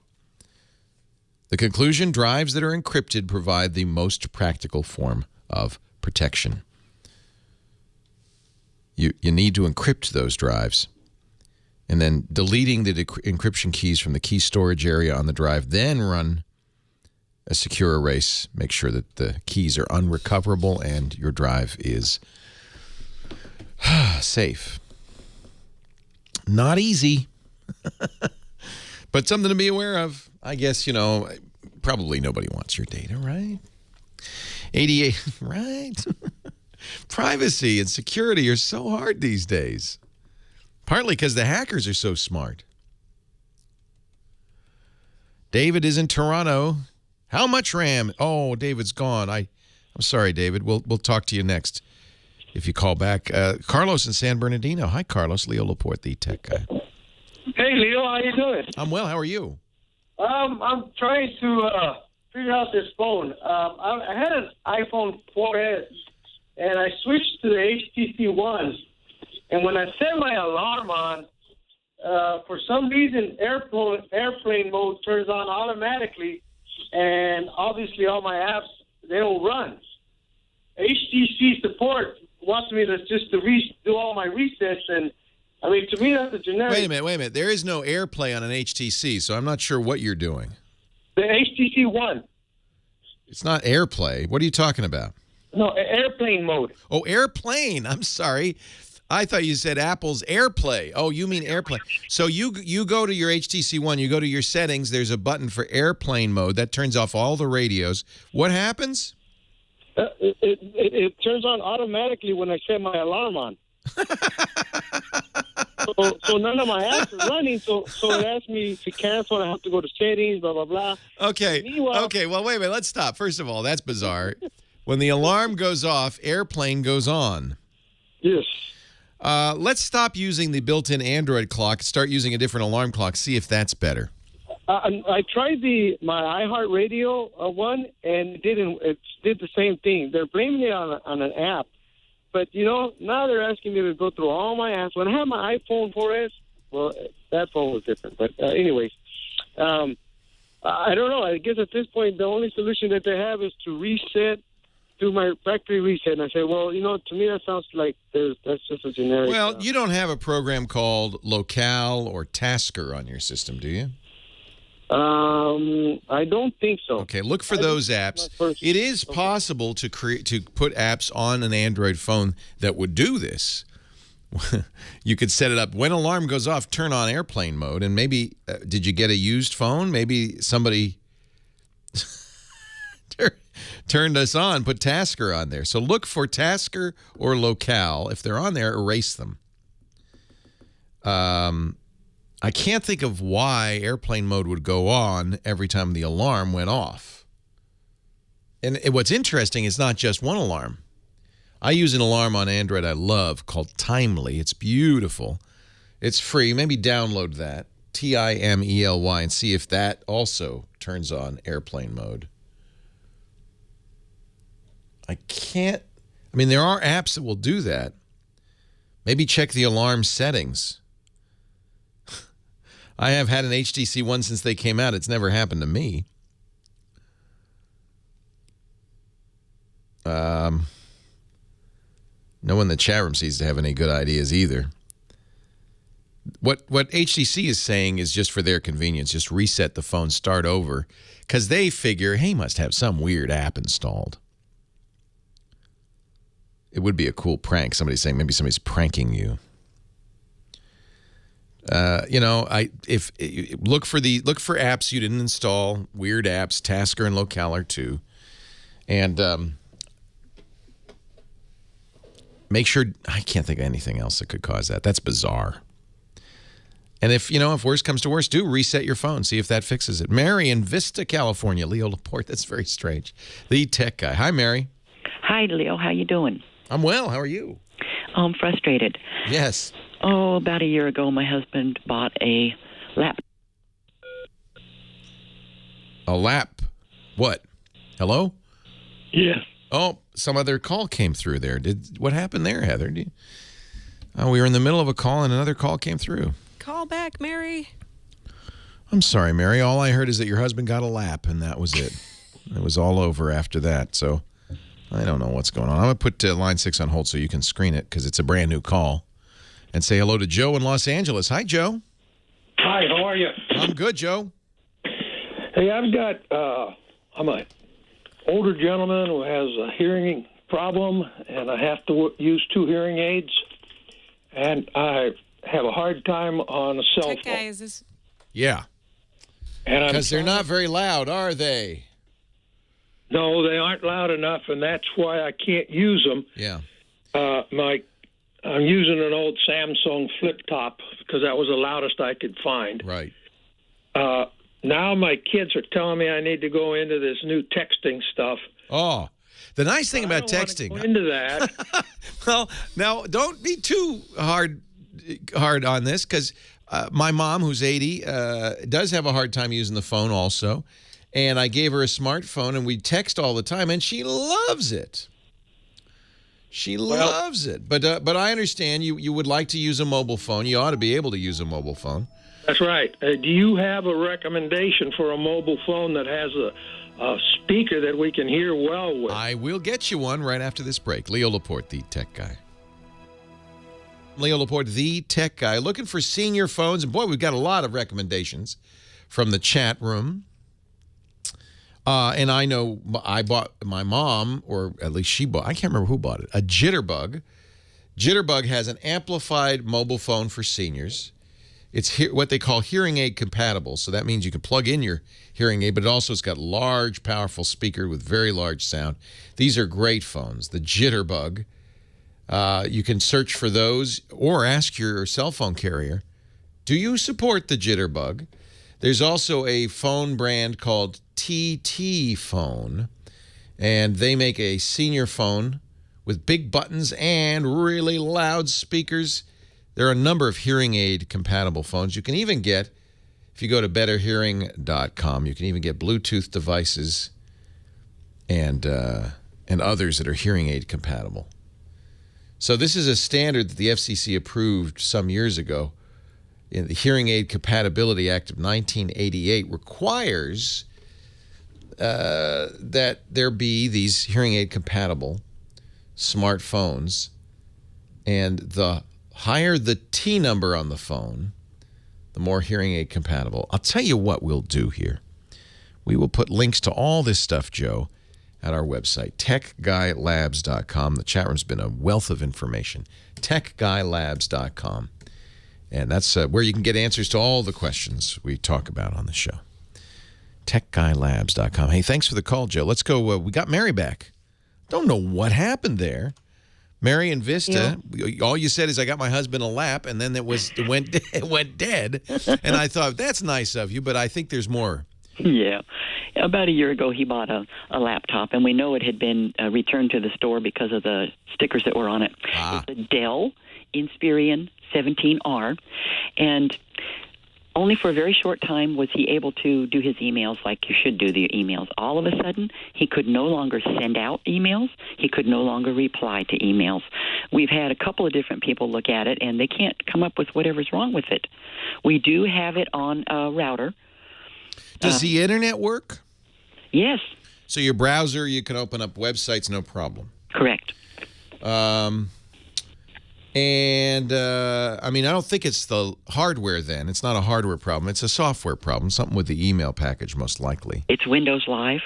The conclusion: drives that are encrypted provide the most practical form of protection. You need to encrypt those drives, and then deleting the encryption keys from the key storage area on the drive, then run a secure erase. Make sure that the keys are unrecoverable and your drive is safe. Not easy, but something to be aware of. I guess, probably nobody wants your data, right? 88, right? Privacy and security are so hard these days. Partly because the hackers are so smart. David is in Toronto. How much RAM? Oh, David's gone. I'm sorry, David. We'll talk to you next if you call back. Carlos in San Bernardino. Hi, Carlos. Leo Laporte, the tech guy. Hey, Leo. How you doing? I'm well. How are you? I'm trying to figure out this phone. I had an iPhone 4S, and I switched to the HTC One. And when I set my alarm on, for some reason, airplane mode turns on automatically, and obviously all my apps, they don't run. HTC support wants me to just do all my resets, and I mean, to me, that's a generic. Wait a minute. There is no AirPlay on an HTC, so I'm not sure what you're doing. The HTC One. It's not AirPlay. What are you talking about? No, airplane mode. Oh, airplane. I'm sorry. I thought you said Apple's AirPlay. Oh, you mean AirPlay. So you go to your HTC One, you go to your settings, there's a button for airplane mode. That turns off all the radios. What happens? It turns on automatically when I set my alarm on. So none of my apps are running, so it asks me to cancel, and I have to go to settings, blah, blah, blah. Okay, well, wait a minute. Let's stop. First of all, that's bizarre. When the alarm goes off, airplane goes on. Yes. Let's stop using the built-in Android clock, start using a different alarm clock, see if that's better. I tried my iHeartRadio one, and it did the same thing. They're blaming it on an app. But, now they're asking me to go through all my apps. When I had my iPhone 4S, well, that phone was different. But anyways, I don't know. I guess at this point, the only solution that they have is to do my factory reset. And I say, well, to me that sounds like that's just a generic. Well, you don't have a program called Locale or Tasker on your system, do you? I don't think so. Okay, look for those apps. It is possible to put apps on an Android phone that would do this. You could set it up when alarm goes off, turn on airplane mode, and maybe did you get a used phone? Maybe somebody turned us on, put Tasker on there. So look for Tasker or Locale. If they're on there, erase them. I can't think of why airplane mode would go on every time the alarm went off. And what's interesting is not just one alarm. I use an alarm on Android I love called Timely. It's beautiful. It's free. Maybe download that, Timely, and see if that also turns on airplane mode. There are apps that will do that. Maybe check the alarm settings. I have had an HTC One since they came out. It's never happened to me. No one in the chat room seems to have any good ideas either. What HTC is saying is just for their convenience, just reset the phone, start over, because they figure, hey, must have some weird app installed. It would be a cool prank. Somebody's saying maybe somebody's pranking you. If look for apps you didn't install, weird apps, Tasker and Localer too, and make sure. I can't think of anything else that could cause that. That's bizarre. And if worse comes to worse, do reset your phone. See if that fixes it. Mary in Vista, California. Leo Laporte. That's very strange. The tech guy. Hi, Mary. Hi, Leo. How you doing? I'm well. How are you? I'm frustrated. Yes. Oh, about a year ago, my husband bought a lap. A lap? What? Hello? Yes. Oh, some other call came through there. What happened there, Heather? We were in the middle of a call and another call came through. Call back, Mary. I'm sorry, Mary. All I heard is that your husband got a lap, and that was it. It was all over after that, so I don't know what's going on. I'm going to put line 6 on hold so you can screen it because it's a brand new call. And say hello to Joe in Los Angeles. Hi, Joe. Hi, how are you? I'm good, Joe. Hey, I've got, I'm an older gentleman who has a hearing problem, and I have to use 2 hearing aids, and I have a hard time on a cell phone. Guy, is this? Yeah. Because they're not very loud, are they? No, they aren't loud enough, and that's why I can't use them. Yeah. I'm using an old Samsung flip top because that was the loudest I could find. Right. Now my kids are telling me I need to go into this new texting stuff. Oh, the nice thing about texting. Go into that. Well, now don't be too hard on this because my mom, who's 80, does have a hard time using the phone also. And I gave her a smartphone and we text all the time and she loves it. She loves it. But I understand you would like to use a mobile phone. You ought to be able to use a mobile phone. That's right. Do you have a recommendation for a mobile phone that has a speaker that we can hear well with? I will get you one right after this break. Leo Laporte, the tech guy. Leo Laporte, the tech guy. Looking for senior phones. And boy, we've got a lot of recommendations from the chat room. And I know I bought my mom, or at least she bought, I can't remember who bought it, a Jitterbug. Jitterbug has an amplified mobile phone for seniors. It's what they call hearing aid compatible. So that means you can plug in your hearing aid, but it also has got large, powerful speaker with very large sound. These are great phones. The Jitterbug. You can search for those or ask your cell phone carrier, do you support the Jitterbug? There's also a phone brand called TT Phone, and they make a senior phone with big buttons and really loud speakers. There are a number of hearing aid compatible phones. You can even get, if you go to betterhearing.com, you can even get Bluetooth devices and others that are hearing aid compatible. So this is a standard that the FCC approved some years ago. The Hearing Aid Compatibility Act of 1988 requires that there be these hearing aid compatible smartphones, and the higher the T number on the phone, the more hearing aid compatible. I'll tell you what we'll do here. We will put links to all this stuff, Joe, at our website, techguylabs.com. The chat room's been a wealth of information. techguylabs.com. And that's where you can get answers to all the questions we talk about on the show. techguylabs.com. Hey, thanks for the call, Joe. Let's go. We got Mary back. Don't know what happened there. Mary in Vista, all you said is I got my husband a lap, and then it went dead. And I thought, that's nice of you, but I think there's more. Yeah. About a year ago, he bought a laptop, and we know it had been returned to the store because of the stickers that were on it. It's a Dell Inspiron 17R, and only for a very short time was he able to do his emails like you should do the emails. All of a sudden, he could no longer send out emails. He could no longer reply to emails. We've had a couple of different people look at it, and they can't come up with whatever's wrong with it. We do have it on a router. Does the internet work? Yes. So your browser, you can open up websites, no problem. Correct. And, I mean, I don't think it's the hardware then. It's not a hardware problem. It's a software problem, something with the email package most likely. It's Windows Live.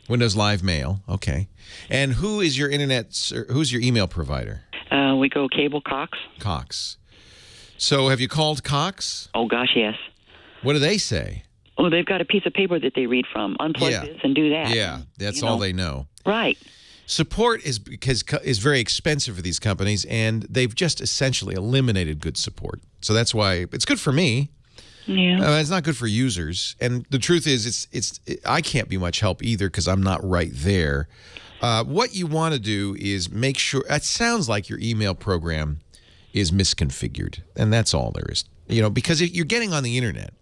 Windows Live Mail, okay. And who is your who's your email provider? We go Cable Cox. Cox. So have you called Cox? Oh, gosh, yes. What do they say? Oh, they've got a piece of paper that they read from. Unplug this and do that. Yeah, that's all they know. Right. Support is very expensive for these companies, and they've just essentially eliminated good support. So that's why it's good for me. Yeah. It's not good for users. And the truth is, I can't be much help either because I'm not right there. What you want to do is make sure. It sounds like your email program is misconfigured, and that's all there is. Because you're getting on the internet.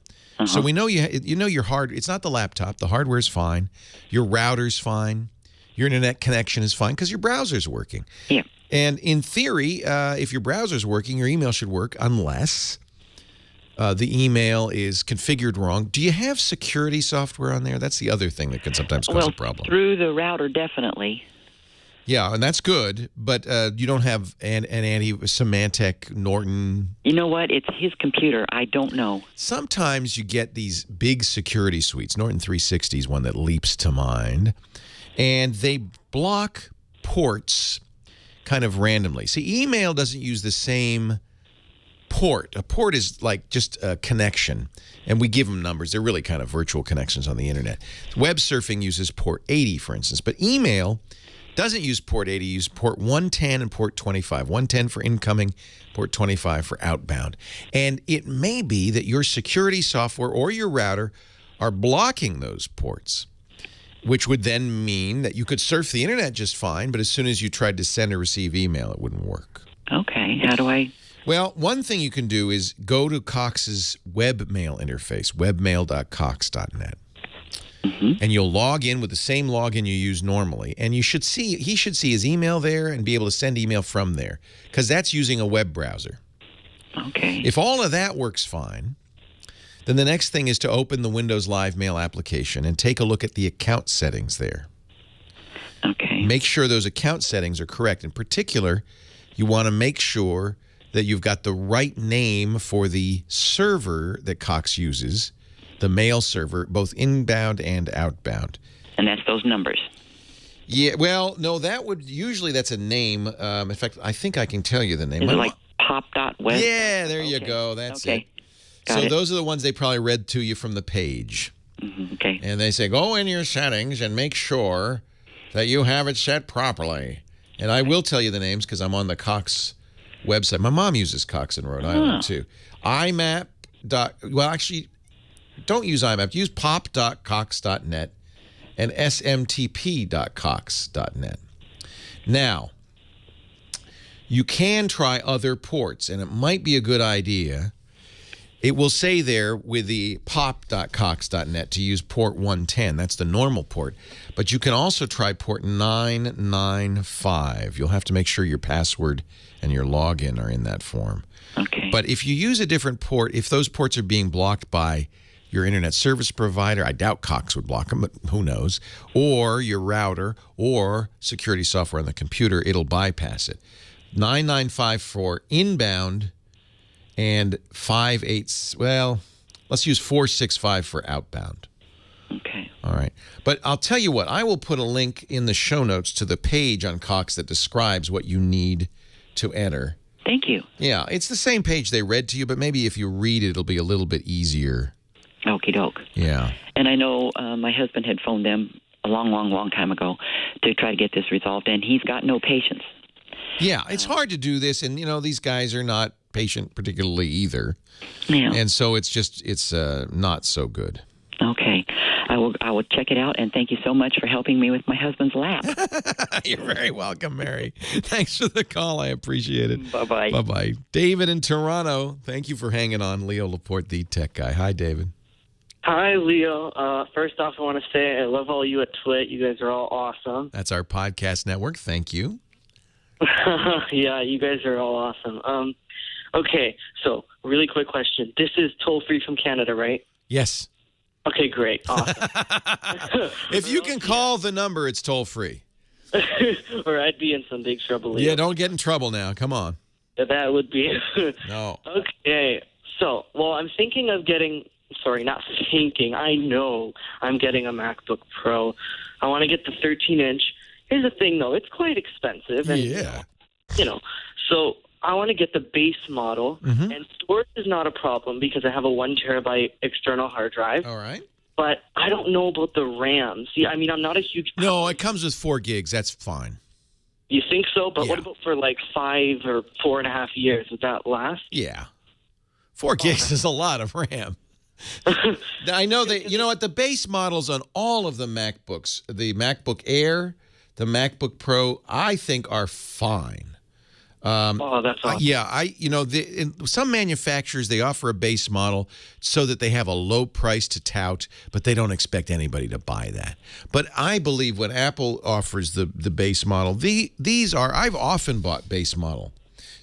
So we know your it's not the laptop. The hardware's fine. Your router's fine. Your internet connection is fine because your browser's working. Yeah. And in theory, if your browser's working, your email should work unless the email is configured wrong. Do you have security software on there? That's the other thing that can sometimes cause a problem. Through the router, definitely. Yeah, and that's good, but you don't have an Symantec, Norton. You know what? It's his computer. I don't know. Sometimes you get these big security suites. Norton 360 is one that leaps to mind. And they block ports kind of randomly. See, email doesn't use the same port. A port is like just a connection, and we give them numbers. They're really kind of virtual connections on the internet. Web surfing uses port 80, for instance, but email doesn't use port 80, use port 110 and port 25. 110 for incoming, port 25 for outbound. And it may be that your security software or your router are blocking those ports, which would then mean that you could surf the internet just fine, but as soon as you tried to send or receive email, it wouldn't work. Okay. How do I? Well, one thing you can do is go to Cox's webmail interface, webmail.cox.net. And you'll log in with the same login you use normally. And he should see his email there and be able to send email from there because that's using a web browser. Okay. If all of that works fine, then the next thing is to open the Windows Live Mail application and take a look at the account settings there. Okay. Make sure those account settings are correct. In particular, you want to make sure that you've got the right name for the server that Cox uses, the mail server, both inbound and outbound. And that's those numbers. Yeah, well, no, that's a name. In fact, I think I can tell you the name. Is it like pop.web? Yeah, there you go. That's it. Got it. Those are the ones they probably read to you from the page. Okay. And they say, go in your settings and make sure that you have it set properly. And I will tell you the names because I'm on the Cox website. My mom uses Cox in Rhode Island, too. IMAP. Well, actually, don't use IMAP. Use pop.cox.net and smtp.cox.net. Now, you can try other ports, and it might be a good idea. It will say there with the pop.cox.net to use port 110. That's the normal port. But you can also try port 995. You'll have to make sure your password and your login are in that form. Okay. But if you use a different port, if those ports are being blocked by your internet service provider, I doubt Cox would block them, but who knows, or your router or security software on the computer, it'll bypass it. 995 for inbound and 58, well, let's use 465 for outbound. Okay. All right. But I'll tell you what, I will put a link in the show notes to the page on Cox that describes what you need to enter. Thank you. Yeah, it's the same page they read to you, but maybe if you read it, it'll be a little bit easier. Okie doke. Yeah. And I know my husband had phoned them a long time ago to try to get this resolved, and he's got no patience. Yeah, it's hard to do this, and, these guys are not patient particularly either. Yeah. And so it's not so good. Okay. I will check it out, and thank you so much for helping me with my husband's lap. You're very welcome, Mary. Thanks for the call. I appreciate it. Bye-bye. Bye-bye. David in Toronto, thank you for hanging on. Leo Laporte, the tech guy. Hi, David. Hi, Leo. First off, I want to say I love all you at Twit. You guys are all awesome. That's our podcast network. Thank you. Yeah, you guys are all awesome. Okay, so really quick question. This is toll-free from Canada, right? Yes. Okay, great. Awesome. If you can call the number, it's toll-free. Or I'd be in some big trouble, Leo. Yeah, don't get in trouble now. Come on. That would be... No. Okay. So, I'm thinking of getting... Sorry, not thinking. I know I'm getting a MacBook Pro. I want to get the 13-inch. Here's the thing, though. It's quite expensive. And, so I want to get the base model. Mm-hmm. And storage is not a problem because I have a 1 terabyte external hard drive. All right. But I don't know about the RAM. See, I mean, I'm not a huge... No, it comes with 4 gigs. That's fine. You think so? But what about for like 5 or 4.5 years? Would that last? Yeah. 4 gigs is a lot of RAM. I know that, you know what, the base models on all of the MacBooks, the MacBook Air, the MacBook Pro, I think are fine. That's awesome. Yeah, some manufacturers, they offer a base model so that they have a low price to tout, but they don't expect anybody to buy that. But I believe when Apple offers the base model, I've often bought base model.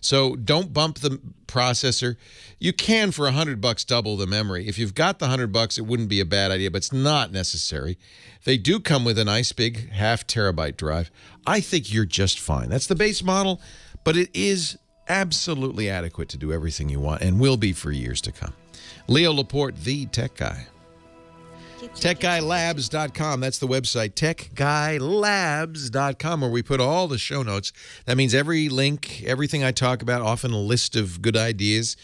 So don't bump the processor. You can, for $100, double the memory. If you've got the $100, it wouldn't be a bad idea, but it's not necessary. They do come with a nice big 0.5 terabyte drive. I think you're just fine. That's the base model, but it is absolutely adequate to do everything you want and will be for years to come. Leo Laporte, the Tech Guy. TechGuyLabs.com. That's the website, TechGuyLabs.com, where we put all the show notes. That means every link, everything I talk about, often a list of good ideas.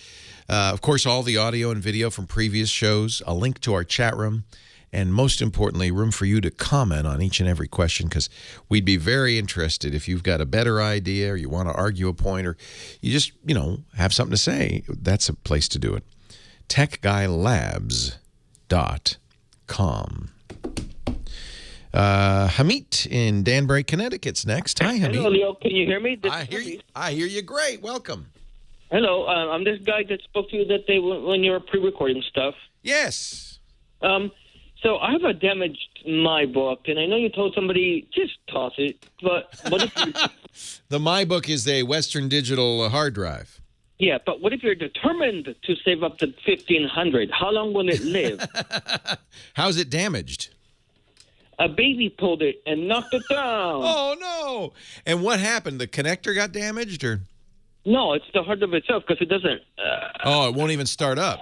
Of course, all the audio and video from previous shows, a link to our chat room, and most importantly, room for you to comment on each and every question, because we'd be very interested if you've got a better idea or you want to argue a point or you just, have something to say. That's a place to do it. TechGuyLabs.com. Hamit in Danbury, Connecticut's next. Hi, Hamit. Hello, Leo. Can you hear me? I hear you great. Welcome. Hello. I'm this guy that spoke to you that day when you were pre-recording stuff. Yes. So I have a damaged MyBook, and I know you told somebody just toss it, but what if you... The MyBook is a Western Digital hard drive. Yeah, but what if you're determined to save up to $1,500? How long will it live? How's it damaged? A baby pulled it and knocked it down. Oh, no. And what happened? The connector got damaged, or? No, it's the hard drive itself, because it doesn't... it won't even start up.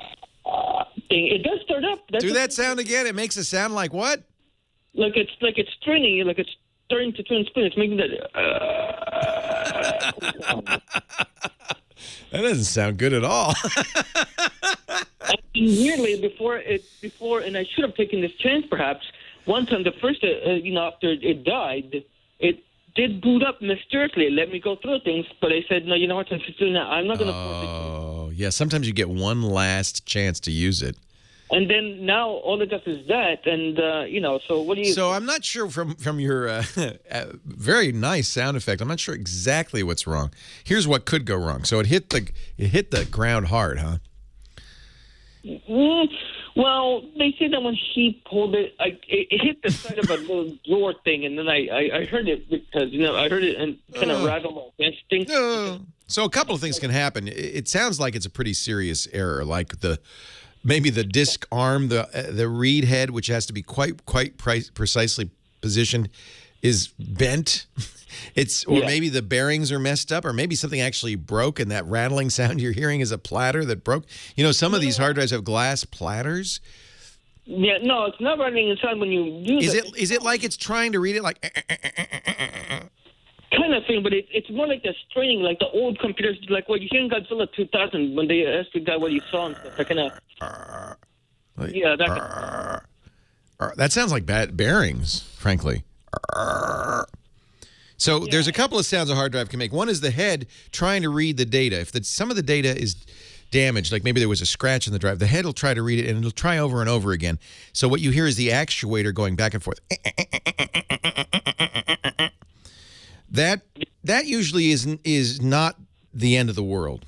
It does start up. Do that sound again. It makes it sound like what? Like it's stringing, like it's starting to turn spin. It's making that... That doesn't sound good at all. Weirdly, before, and I should have taken this chance perhaps, one time the first, after it died, it did boot up mysteriously. It let me go through things, but I said, no, you know what, since it's doing that, I'm not going to force it. Oh, yeah, sometimes you get one last chance to use it. And then now all it does is that, and, so what do you... So I'm not sure from your very nice sound effect, I'm not sure exactly what's wrong. Here's what could go wrong. So it hit the ground hard, huh? Well, they say that when he pulled it, it hit the side of a little door thing, and then I heard it because, I heard it and kind of rattled my instinct. So a couple of things can happen. It sounds like it's a pretty serious error, like maybe the disc arm, the read head, which has to be quite precisely positioned, is bent. Maybe the bearings are messed up, or maybe something actually broke, and that rattling sound you're hearing is a platter that broke. Some of these hard drives have glass platters. Yeah, no, it's not running inside when you use it. Is it like it's trying to read it like... kind of thing, but it's more like the straining, like the old computers, like what you hear in Godzilla 2000 when they asked the guy what he saw and stuff. That sounds like bad bearings, frankly. So there's a couple of sounds a hard drive can make. One is the head trying to read the data. If some of the data is damaged, like maybe there was a scratch in the drive, the head will try to read it, and it'll try over and over again. So what you hear is the actuator going back and forth. That usually is not the end of the world.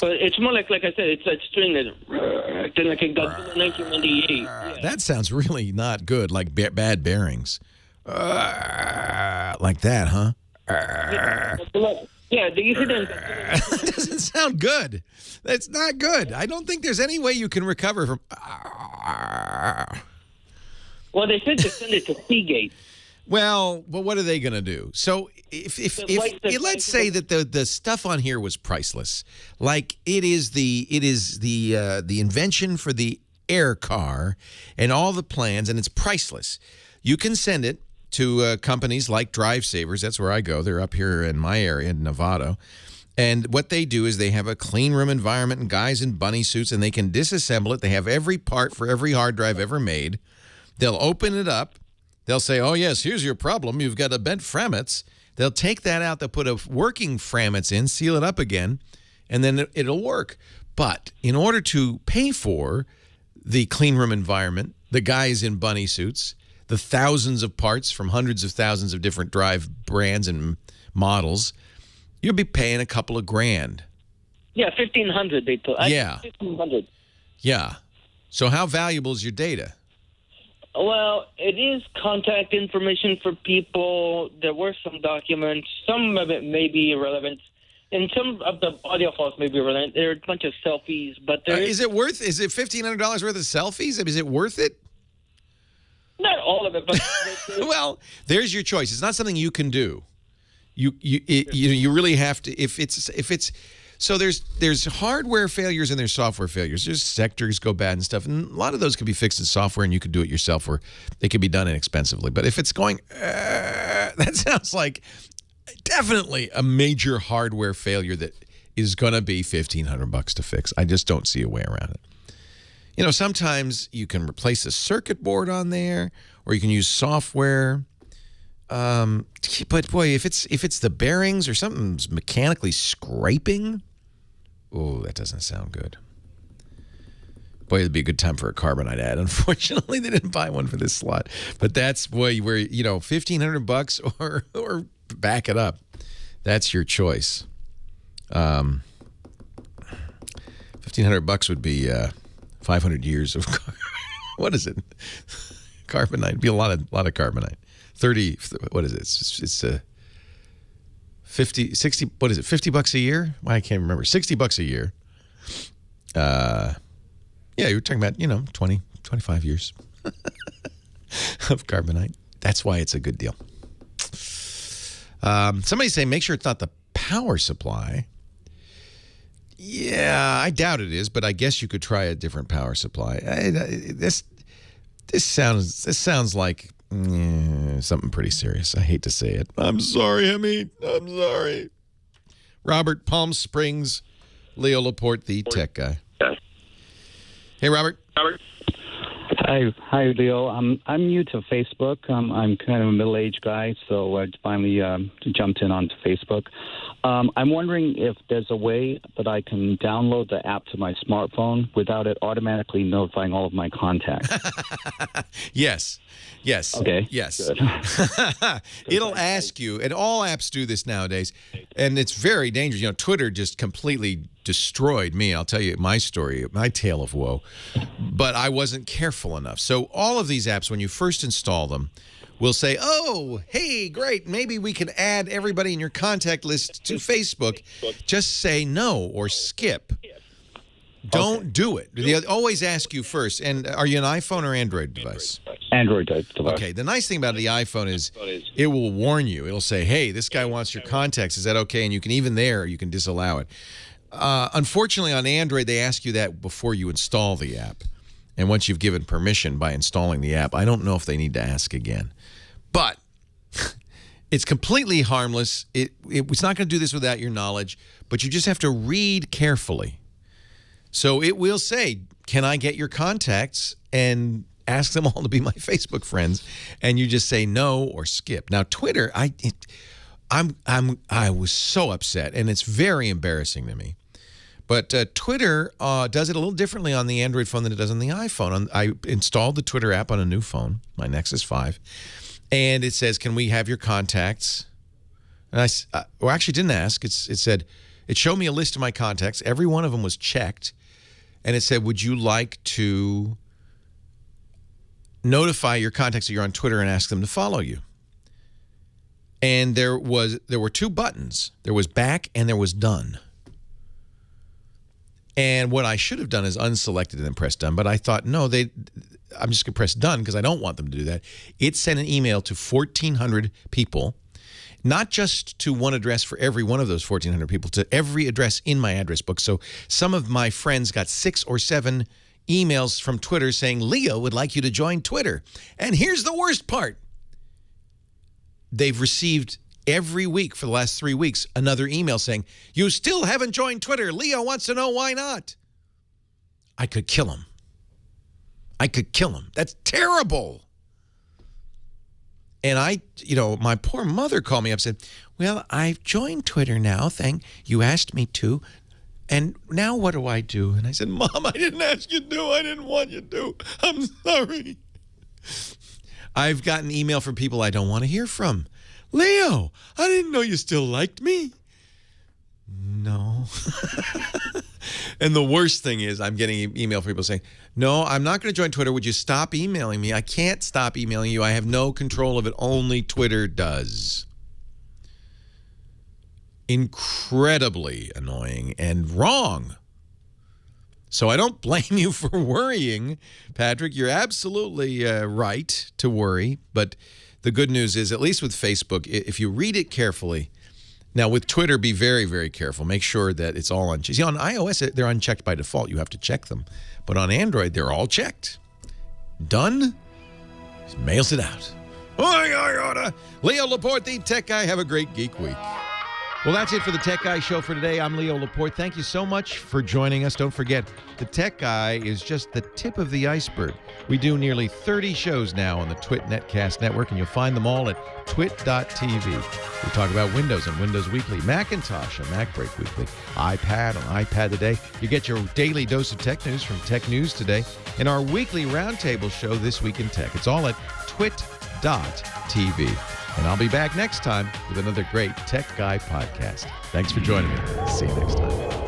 But it's more like I said, it's that string that like it got 1998. Yeah. That sounds really not good, like bad bearings. Like that, huh? Yeah, do you hear that? That doesn't sound good. That's not good. I don't think there's any way you can recover from... Well, they said to send it to Seagate. Well, but what are they going to do? So if let's say that the stuff on here was priceless, like it is the invention for the air car and all the plans, and it's priceless. You can send it to companies like Drive Savers. That's where I go. They're up here in my area in Novato. And what they do is they have a clean room environment and guys in bunny suits, and they can disassemble it. They have every part for every hard drive ever made. They'll open it up. They'll say, oh, yes, here's your problem. You've got a bent Frametz. They'll take that out. They'll put a working Frametz in, seal it up again, and then it'll work. But in order to pay for the clean room environment, the guys in bunny suits, the thousands of parts from hundreds of thousands of different drive brands and models, you'll be paying a couple of grand. Yeah, $1,500 they told. Yeah. $1,500. Yeah. So how valuable is your data? Well, it is contact information for people. There were some documents. Some of it may be irrelevant. And some of the audio files may be irrelevant. There are a bunch of selfies, but there is it $1,500 worth of selfies? I mean, is it worth it? Not all of it, but well, there's your choice. It's not something you can do. You really have to if it's so there's hardware failures and there's software failures. There's sectors go bad and stuff, and a lot of those can be fixed in software, and you can do it yourself, or they can be done inexpensively. But if it's going, that sounds like definitely a major hardware failure that is going to be $1,500 to fix. I just don't see a way around it. You know, sometimes you can replace a circuit board on there, or you can use software. But boy, if it's the bearings or something's mechanically scraping, oh, that doesn't sound good. Boy, it'd be a good time for a carbonite ad. Unfortunately, they didn't buy one for this slot. But that's where $1,500 or back it up. That's your choice. $1,500 would be 500 years of what is it? Carbonite. It'd be a lot of carbonite. 30, what is it? It's 50, 60, what is it, $50 a year? Well, I can't remember. $60 a year. Yeah, you're talking about, 20, 25 years of carbonite. That's why it's a good deal. Somebody say, make sure it's not the power supply. Yeah, I doubt it is, but I guess you could try a different power supply. This sounds like something pretty serious. I hate to say it. I'm sorry, Hamid. I'm sorry. Robert, Palm Springs, Leo Laporte, the tech guy. Hey, Robert. Hi, Leo. I'm new to Facebook. I'm kind of a middle-aged guy, so I finally jumped in onto Facebook. I'm wondering if there's a way that I can download the app to my smartphone without it automatically notifying all of my contacts. Yes. Okay. Yes. It'll ask you, and all apps do this nowadays, and it's very dangerous. Twitter just completely destroyed me. I'll tell you my story, my tale of woe. But I wasn't careful enough. So all of these apps, when you first install them, will say, oh, hey, great, maybe we can add everybody in your contact list to Facebook. Just say no or skip. Don't do it. They always ask you first. And are you an iPhone or Android device? Android device. Okay. The nice thing about the iPhone is it will warn you. It'll say, hey, this guy wants your contacts. Is that okay? And you can you can disallow it. Unfortunately, on Android, they ask you that before you install the app. And once you've given permission by installing the app, I don't know if they need to ask again. But it's completely harmless. It's not going to do this without your knowledge, but you just have to read carefully. So it will say, can I get your contacts, and ask them all to be my Facebook friends, and you just say no or skip. Now, Twitter, I was so upset, and it's very embarrassing to me. But Twitter does it a little differently on the Android phone than it does on the iPhone. I installed the Twitter app on a new phone, my Nexus 5, and it says, can we have your contacts? And I actually didn't ask. It said, it showed me a list of my contacts. Every one of them was checked. And it said, would you like to notify your contacts that you're on Twitter and ask them to follow you? And there were two buttons. There was back and there was done. And what I should have done is unselected and then press done. But I thought, no, I'm just going to press done because I don't want them to do that. It sent an email to 1,400 people, not just to one address for every one of those 1,400 people, to every address in my address book. So some of my friends got 6 or 7 emails from Twitter saying, Leo would like you to join Twitter. And here's the worst part. They've received every week for the last 3 weeks another email saying, you still haven't joined Twitter. Leo wants to know why not. I could kill him. I could kill him. That's terrible. And my poor mother called me up and said, well, I've joined Twitter now. You asked me to. And now what do I do? And I said, Mom, I didn't ask you to. I didn't want you to. I'm sorry. I've gotten email from people I don't want to hear from. Leo, I didn't know you still liked me. No. And the worst thing is I'm getting email from people saying, no, I'm not going to join Twitter. Would you stop emailing me? I can't stop emailing you. I have no control of it. Only Twitter does. Incredibly annoying and wrong. So I don't blame you for worrying, Patrick. You're absolutely right to worry. But the good news is, at least with Facebook, if you read it carefully. Now, with Twitter, be very, very careful. Make sure that it's all unchecked. See, on iOS, they're unchecked by default. You have to check them. But on Android, they're all checked. Done. Just mails it out. Leo Laporte, the Tech Guy. Have a great Geek Week. Well, that's it for the Tech Guy Show for today. I'm Leo Laporte. Thank you so much for joining us. Don't forget, the Tech Guy is just the tip of the iceberg. We do nearly 30 shows now on the Twit Netcast Network, and you'll find them all at twit.tv. We talk about Windows on Windows Weekly, Macintosh on MacBreak Weekly, iPad on iPad Today. You get your daily dose of tech news from Tech News Today, and our weekly roundtable show, This Week in Tech. It's all at twit.tv. And I'll be back next time with another great Tech Guy podcast. Thanks for joining me. See you next time.